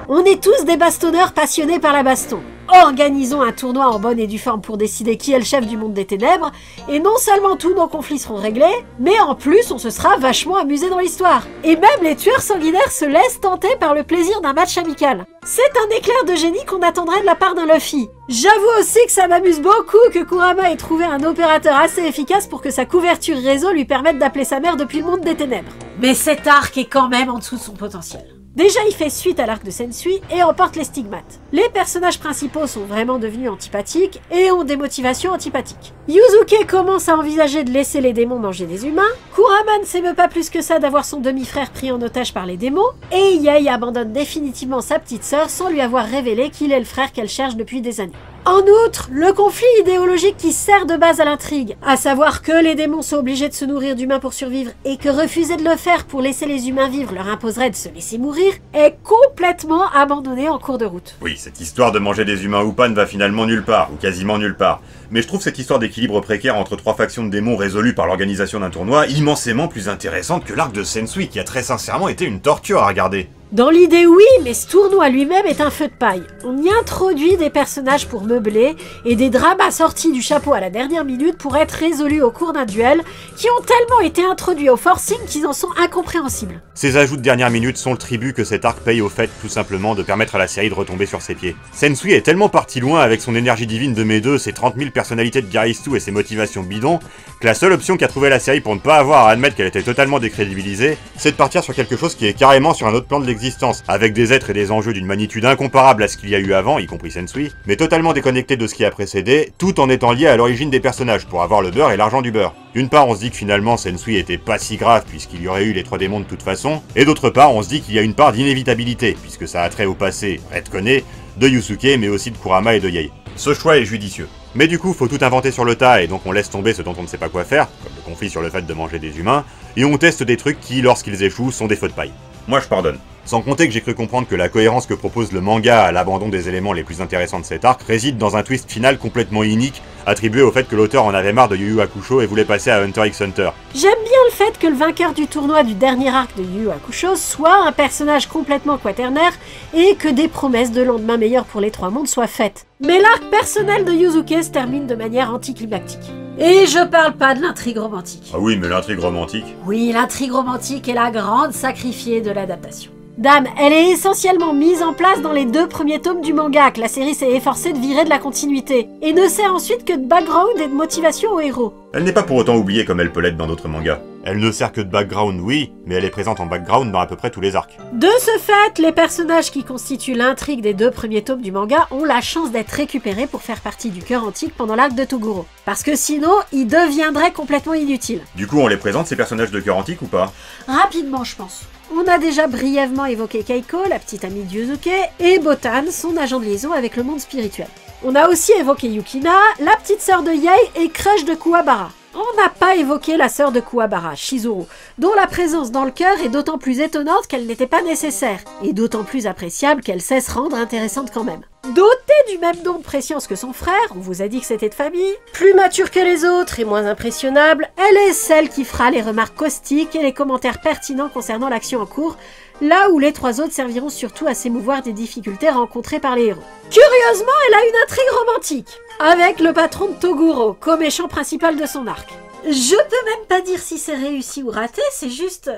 on est tous des bastonneurs passionnés par la baston. organisons un tournoi en bonne et due forme pour décider qui est le chef du monde des ténèbres, et non seulement tous nos conflits seront réglés, mais en plus on se sera vachement amusé dans l'histoire. Et même les tueurs sanguinaires se laissent tenter par le plaisir d'un match amical. C'est un éclair de génie qu'on attendrait de la part d'un Luffy. J'avoue aussi que ça m'amuse beaucoup que Kurama ait trouvé un opérateur assez efficace pour que sa couverture réseau lui permette d'appeler sa mère depuis le monde des ténèbres. Mais cet arc est quand même en dessous de son potentiel. Déjà, il fait suite à l'arc de Sensui et emporte les stigmates. Les personnages principaux sont vraiment devenus antipathiques et ont des motivations antipathiques. Yuzuke commence à envisager de laisser les démons manger des humains, Kurama ne s'émeut pas plus que ça d'avoir son demi-frère pris en otage par les démons, et Yei abandonne définitivement sa petite sœur sans lui avoir révélé qu'il est le frère qu'elle cherche depuis des années. En outre, le conflit idéologique qui sert de base à l'intrigue, à savoir que les démons sont obligés de se nourrir d'humains pour survivre et que refuser de le faire pour laisser les humains vivre leur imposerait de se laisser mourir, est complètement abandonné en cours de route. Oui, cette histoire de manger des humains ou pas ne va finalement nulle part, ou quasiment nulle part. Mais je trouve cette histoire d'équilibre précaire entre trois factions de démons résolue par l'organisation d'un tournoi immensément plus intéressante que l'arc de Sensui qui a très sincèrement été une torture à regarder. Dans l'idée oui, mais ce tournoi lui-même est un feu de paille. On y introduit des personnages pour meubler et des dramas sortis du chapeau à la dernière minute pour être résolus au cours d'un duel qui ont tellement été introduits au forcing qu'ils en sont incompréhensibles. Ces ajouts de dernière minute sont le tribut que cet arc paye au fait tout simplement de permettre à la série de retomber sur ses pieds. Sensui est tellement parti loin avec son énergie divine de mes deux, ses 30 000 personnalités de Garistu et ses motivations bidons, que la seule option qu'a trouvé la série pour ne pas avoir à admettre qu'elle était totalement décrédibilisée, c'est de partir sur quelque chose qui est carrément sur un autre plan de l'existence, avec des êtres et des enjeux d'une magnitude incomparable à ce qu'il y a eu avant, y compris Sensui, mais totalement déconnectés de ce qui a précédé, tout en étant lié à l'origine des personnages, pour avoir le beurre et l'argent du beurre. D'une part, on se dit que finalement Sensui était pas si grave puisqu'il y aurait eu les trois démons de toute façon, et d'autre part, on se dit qu'il y a une part d'inévitabilité, puisque ça a trait au passé, retconné, de Yusuke, mais aussi de Kurama et de Yei. Ce choix est judicieux. Mais du coup, faut tout inventer sur le tas, et donc on laisse tomber ce dont on ne sait pas quoi faire, comme le conflit sur le fait de manger des humains, et on teste des trucs qui, lorsqu'ils échouent, sont des feux de paille. Moi je pardonne. Sans compter que j'ai cru comprendre que la cohérence que propose le manga à l'abandon des éléments les plus intéressants de cet arc réside dans un twist final complètement inique, attribué au fait que l'auteur en avait marre de Yu Yu Hakusho et voulait passer à Hunter x Hunter. J'aime bien le fait que le vainqueur du tournoi du dernier arc de Yu Yu Hakusho soit un personnage complètement quaternaire et que des promesses de lendemain meilleur pour les trois mondes soient faites. Mais l'arc personnel de Yuzuke se termine de manière anticlimactique. Et je parle pas de l'intrigue romantique. Ah oui, mais l'intrigue romantique... Oui, l'intrigue romantique est la grande sacrifiée de l'adaptation. Dame, elle est essentiellement mise en place dans les 2 premiers tomes du manga que la série s'est efforcée de virer de la continuité, et ne sert ensuite que de background et de motivation au héros. Elle n'est pas pour autant oubliée comme elle peut l'être dans d'autres mangas. Elle ne sert que de background, oui, mais elle est présente en background dans à peu près tous les arcs. De ce fait, les personnages qui constituent l'intrigue des 2 premiers tomes du manga ont la chance d'être récupérés pour faire partie du cœur antique pendant l'arc de Toguro. Parce que sinon, ils deviendraient complètement inutiles. Du coup, on les présente ces personnages de cœur antique ou pas? Rapidement, je pense. On a déjà brièvement évoqué Keiko, la petite amie de Yuzuke, et Botan, son agent de liaison avec le monde spirituel. On a aussi évoqué Yukina, la petite sœur de Yei et crush de Kuwabara. On n'a pas évoqué la sœur de Kuwabara, Shizuru, dont la présence dans le cœur est d'autant plus étonnante qu'elle n'était pas nécessaire, et d'autant plus appréciable qu'elle sait se rendre intéressante quand même. Dotée du même don de préscience que son frère, on vous a dit que c'était de famille, plus mature que les autres et moins impressionnable, elle est celle qui fera les remarques caustiques et les commentaires pertinents concernant l'action en cours, là où les 3 autres serviront surtout à s'émouvoir des difficultés rencontrées par les héros. Curieusement, elle a une intrigue romantique, avec le patron de Toguro, co-méchant principal de son arc. Je peux même pas dire si c'est réussi ou raté, c'est juste...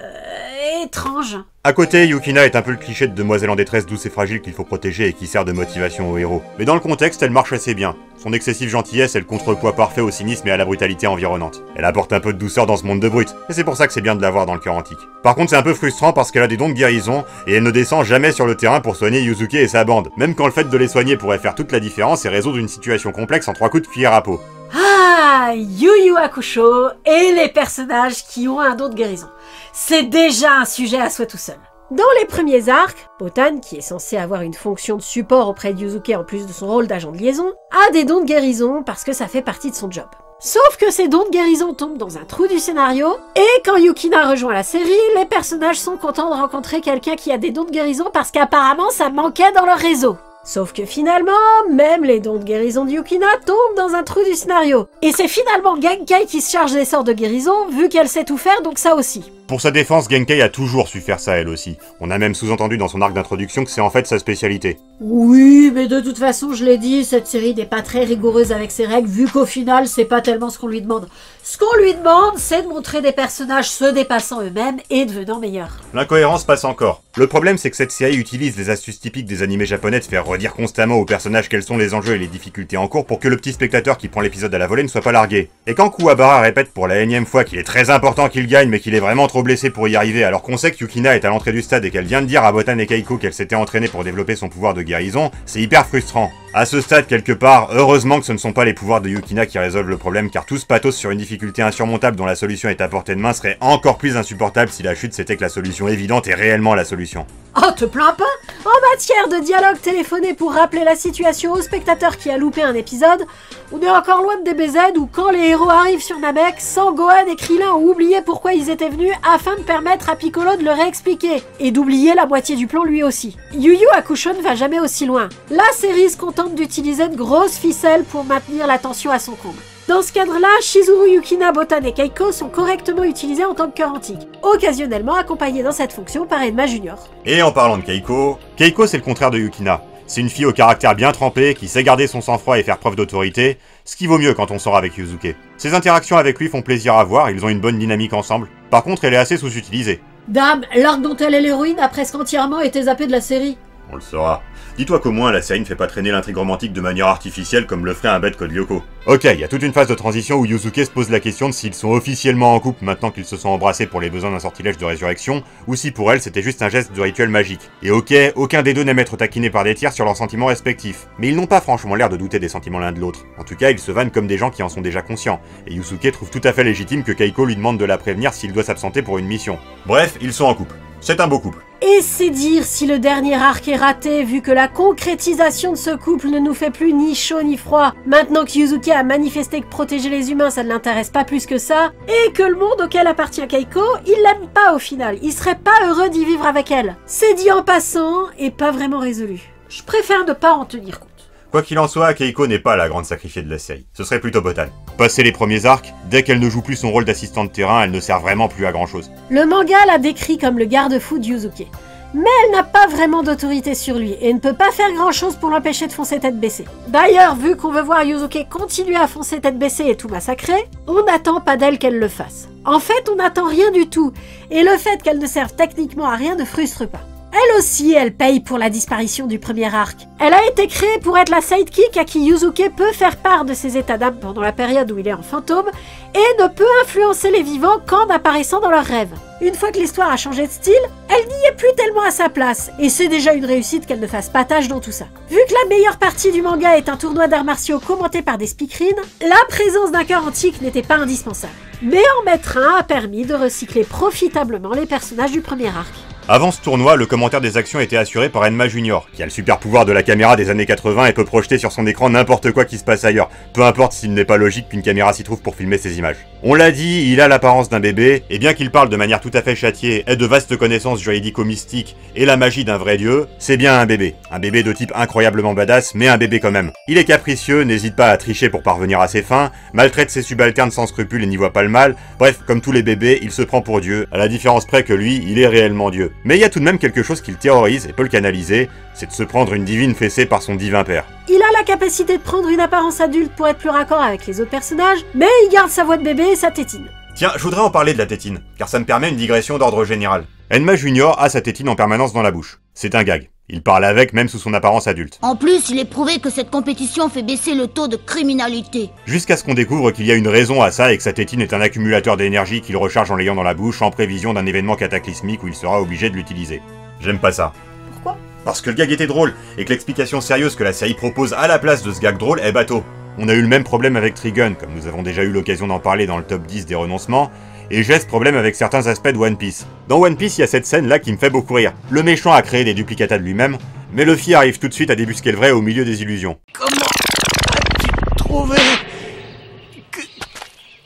étrange. À côté, Yukina est un peu le cliché de demoiselle en détresse douce et fragile qu'il faut protéger et qui sert de motivation au héros. Mais dans le contexte, elle marche assez bien. Son excessive gentillesse est le contrepoids parfait au cynisme et à la brutalité environnante. Elle apporte un peu de douceur dans ce monde de brutes, et c'est pour ça que c'est bien de l'avoir dans le cœur antique. Par contre, c'est un peu frustrant parce qu'elle a des dons de guérison, et elle ne descend jamais sur le terrain pour soigner Yuzuke et sa bande, même quand le fait de les soigner pourrait faire toute la différence et résoudre une situation complexe en 3 coups de cuillère à peau. Ah, Yu Yu Hakusho et les personnages qui ont un don de guérison. C'est déjà un sujet à soi tout seul. Dans les premiers arcs, Botan, qui est censé avoir une fonction de support auprès de Yuzuke en plus de son rôle d'agent de liaison, a des dons de guérison parce que ça fait partie de son job. Sauf que ces dons de guérison tombent dans un trou du scénario, et quand Yukina rejoint la série, les personnages sont contents de rencontrer quelqu'un qui a des dons de guérison parce qu'apparemment ça manquait dans leur réseau. Sauf que finalement, même les dons de guérison de Yukina tombent dans un trou du scénario. Et c'est finalement Genkai qui se charge des sorts de guérison, vu qu'elle sait tout faire, donc ça aussi. Pour sa défense, Genkei a toujours su faire ça elle aussi. On a même sous-entendu dans son arc d'introduction que c'est en fait sa spécialité. Oui, mais de toute façon, je l'ai dit, cette série n'est pas très rigoureuse avec ses règles, vu qu'au final, c'est pas tellement ce qu'on lui demande. Ce qu'on lui demande, c'est de montrer des personnages se dépassant eux-mêmes et devenant meilleurs. L'incohérence passe encore. Le problème, c'est que cette série utilise les astuces typiques des animés japonais de faire redire constamment aux personnages quels sont les enjeux et les difficultés en cours pour que le petit spectateur qui prend l'épisode à la volée ne soit pas largué. Et quand Kuwabara répète pour la énième fois qu'il est très important qu'il gagne mais qu'il est vraiment trop blessé pour y arriver alors qu'on sait que Yukina est à l'entrée du stade et qu'elle vient de dire à Botan et Keiko qu'elle s'était entraînée pour développer son pouvoir de guérison, c'est hyper frustrant. À ce stade, quelque part, heureusement que ce ne sont pas les pouvoirs de Yukina qui résolvent le problème, car tout ce pathos sur une difficulté insurmontable dont la solution est à portée de main serait encore plus insupportable si la chute c'était que la solution évidente est réellement la solution. Oh, te plains pas? En matière de dialogue téléphoné pour rappeler la situation au spectateur qui a loupé un épisode, on est encore loin de DBZ où quand les héros arrivent sur Namek, Sangohan et Krillin ont oublié pourquoi ils étaient venus afin de permettre à Piccolo de le réexpliquer, et d'oublier la moitié du plan lui aussi. Yu Yu Hakusho ne va jamais aussi loin. La série se contente d'utiliser de grosses ficelles pour maintenir l'attention à son comble. Dans ce cadre-là, Shizuru, Yukina, Botan et Keiko sont correctement utilisés en tant que cœur antique, occasionnellement accompagnés dans cette fonction par Enma Junior. Et en parlant de Keiko, Keiko c'est le contraire de Yukina. C'est une fille au caractère bien trempé, qui sait garder son sang-froid et faire preuve d'autorité, ce qui vaut mieux quand on sort avec Yuzuke. Ses interactions avec lui font plaisir à voir, ils ont une bonne dynamique ensemble. Par contre, elle est assez sous-utilisée. Dame, l'arc dont elle est l'héroïne a presque entièrement été zappé de la série. On le saura. Dis-toi qu'au moins la série ne fait pas traîner l'intrigue romantique de manière artificielle comme le ferait un bête Code Lyoko. Ok, il y a toute une phase de transition où Yuzuke se pose la question de s'ils sont officiellement en couple maintenant qu'ils se sont embrassés pour les besoins d'un sortilège de résurrection, ou si pour elle c'était juste un geste de rituel magique. Et ok, aucun des deux n'aime être taquiné par des tiers sur leurs sentiments respectifs. Mais ils n'ont pas franchement l'air de douter des sentiments l'un de l'autre. En tout cas, ils se vannent comme des gens qui en sont déjà conscients. Et Yuzuke trouve tout à fait légitime que Keiko lui demande de la prévenir s'il doit s'absenter pour une mission. Bref, ils sont en couple. C'est un beau couple. Et c'est dire si le dernier arc est raté, vu que la concrétisation de ce couple ne nous fait plus ni chaud ni froid. Maintenant que Yuzuke a manifesté que protéger les humains ça ne l'intéresse pas plus que ça, et que le monde auquel appartient Keiko, il l'aime pas au final, il serait pas heureux d'y vivre avec elle. C'est dit en passant, et pas vraiment résolu. Je préfère ne pas en tenir compte. Quoi qu'il en soit, Keiko n'est pas la grande sacrifiée de la série. Ce serait plutôt Botan. Passé les premiers arcs, dès qu'elle ne joue plus son rôle d'assistante de terrain, elle ne sert vraiment plus à grand chose. Le manga l'a décrit comme le garde-fou de Yuzuke. Mais elle n'a pas vraiment d'autorité sur lui et ne peut pas faire grand chose pour l'empêcher de foncer tête baissée. D'ailleurs, vu qu'on veut voir Yuzuke continuer à foncer tête baissée et tout massacrer, on n'attend pas d'elle qu'elle le fasse. En fait, on n'attend rien du tout, et le fait qu'elle ne serve techniquement à rien ne frustre pas. Elle aussi, elle paye pour la disparition du premier arc. Elle a été créée pour être la sidekick à qui Yuzuke peut faire part de ses états d'âme pendant la période où il est en fantôme, et ne peut influencer les vivants qu'en apparaissant dans leurs rêves. Une fois que l'histoire a changé de style, elle n'y est plus tellement à sa place, et c'est déjà une réussite qu'elle ne fasse pas tâche dans tout ça. Vu que la meilleure partie du manga est un tournoi d'arts martiaux commenté par des speakerines, la présence d'un cœur antique n'était pas indispensable. Mais en mettre un a permis de recycler profitablement les personnages du premier arc. Avant ce tournoi, le commentaire des actions était assuré par Enma Junior, qui a le super pouvoir de la caméra des années 80 et peut projeter sur son écran n'importe quoi qui se passe ailleurs, peu importe s'il n'est pas logique qu'une caméra s'y trouve pour filmer ces images. On l'a dit, il a l'apparence d'un bébé, et bien qu'il parle de manière tout à fait châtiée, ait de vastes connaissances juridico-mystiques et la magie d'un vrai dieu, c'est bien un bébé. Un bébé de type incroyablement badass, mais un bébé quand même. Il est capricieux, n'hésite pas à tricher pour parvenir à ses fins, maltraite ses subalternes sans scrupules et n'y voit pas le mal, bref, comme tous les bébés, il se prend pour Dieu, à la différence près que lui, il est réellement Dieu. Mais il y a tout de même quelque chose qui le terrorise et peut le canaliser, c'est de se prendre une divine fessée par son divin père. Il a la capacité de prendre une apparence adulte pour être plus raccord avec les autres personnages, mais il garde sa voix de bébé et sa tétine. Tiens, je voudrais en parler de la tétine, car ça me permet une digression d'ordre général. Enma Junior a sa tétine en permanence dans la bouche. C'est un gag. Il parle avec même sous son apparence adulte. En plus, il est prouvé que cette compétition fait baisser le taux de criminalité. Jusqu'à ce qu'on découvre qu'il y a une raison à ça et que sa tétine est un accumulateur d'énergie qu'il recharge en l'ayant dans la bouche en prévision d'un événement cataclysmique où il sera obligé de l'utiliser. J'aime pas ça. Pourquoi ? Parce que le gag était drôle, et que l'explication sérieuse que la série propose à la place de ce gag drôle est bateau. On a eu le même problème avec Trigun, comme nous avons déjà eu l'occasion d'en parler dans le top 10 des renoncements, et j'ai ce problème avec certains aspects de One Piece. Dans One Piece, il y a cette scène-là qui me fait beaucoup rire. Le méchant a créé des duplicata de lui-même, mais Luffy arrive tout de suite à débusquer le vrai au milieu des illusions. Comment as-tu trouvé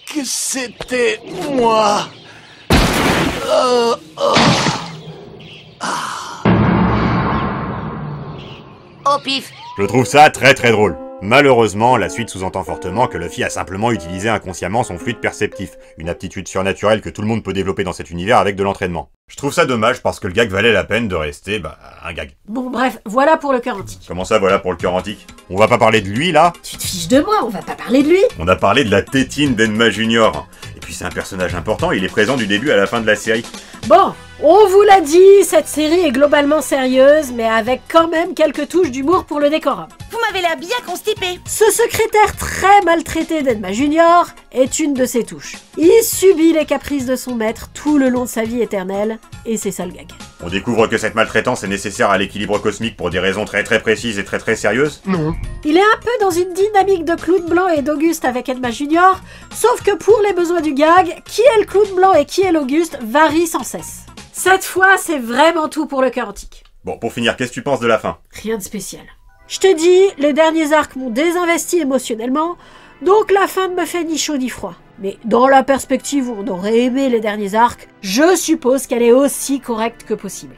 que c'était moi? Au pif. Je trouve ça très très drôle. Malheureusement, la suite sous-entend fortement que Luffy a simplement utilisé inconsciemment son fluide perceptif, une aptitude surnaturelle que tout le monde peut développer dans cet univers avec de l'entraînement. Je trouve ça dommage parce que le gag valait la peine de rester, un gag. Bon bref, voilà pour le cœur antique. Comment ça, voilà pour le cœur antique? On va pas parler de lui, là? Tu te fiches de moi, on va pas parler de lui. On a parlé de la tétine d'Enma Junior. Et puis c'est un personnage important, il est présent du début à la fin de la série. Bon, on vous l'a dit, cette série est globalement sérieuse, mais avec quand même quelques touches d'humour pour le décorum. Vous m'avez l'air bien constipé. Ce secrétaire très maltraité d'Enma Junior est une de ses touches. Il subit les caprices de son maître tout le long de sa vie éternelle, et c'est ça le gag. On découvre que cette maltraitance est nécessaire à l'équilibre cosmique pour des raisons très précises et très sérieuses. Non. Il est un peu dans une dynamique de clown blanc et d'Auguste avec Enma Junior, sauf que pour les besoins du gag, qui est le clown blanc et qui est l'Auguste varie sans cesse. Cette fois, c'est vraiment tout pour le cœur antique. Bon, pour finir, qu'est-ce que tu penses de la fin? Rien de spécial. Je te dis, les derniers arcs m'ont désinvesti émotionnellement, donc la fin ne me fait ni chaud ni froid. Mais dans la perspective où on aurait aimé les derniers arcs, je suppose qu'elle est aussi correcte que possible.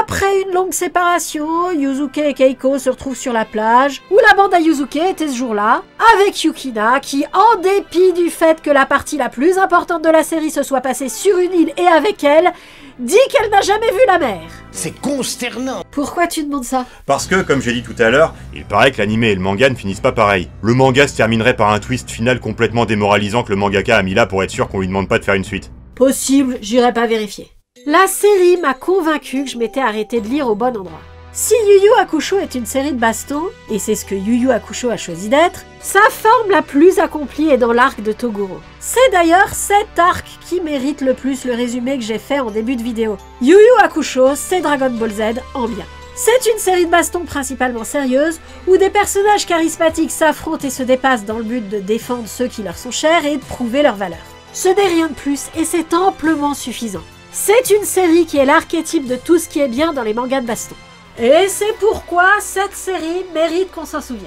Après une longue séparation, Yuzuke et Keiko se retrouvent sur la plage, où la bande à Yuzuke était ce jour-là, avec Yukina, qui, en dépit du fait que la partie la plus importante de la série se soit passée sur une île et avec elle, dit qu'elle n'a jamais vu la mer. C'est consternant. Pourquoi tu demandes ça? Parce que, comme j'ai dit tout à l'heure, il paraît que l'anime et le manga ne finissent pas pareil. Le manga se terminerait par un twist final complètement démoralisant que le mangaka a mis là pour être sûr qu'on lui demande pas de faire une suite. Possible, j'irai pas vérifier. La série m'a convaincu que je m'étais arrêté de lire au bon endroit. Si Yu Yu Hakusho est une série de baston, et c'est ce que Yu Yu Hakusho a choisi d'être, sa forme la plus accomplie est dans l'arc de Toguro. C'est d'ailleurs cet arc qui mérite le plus le résumé que j'ai fait en début de vidéo. Yu Yu Hakusho, c'est Dragon Ball Z en bien. C'est une série de baston principalement sérieuse, où des personnages charismatiques s'affrontent et se dépassent dans le but de défendre ceux qui leur sont chers et de prouver leur valeur. Ce n'est rien de plus, et c'est amplement suffisant. C'est une série qui est l'archétype de tout ce qui est bien dans les mangas de baston. Et c'est pourquoi cette série mérite qu'on s'en souvienne.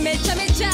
Mecha mecha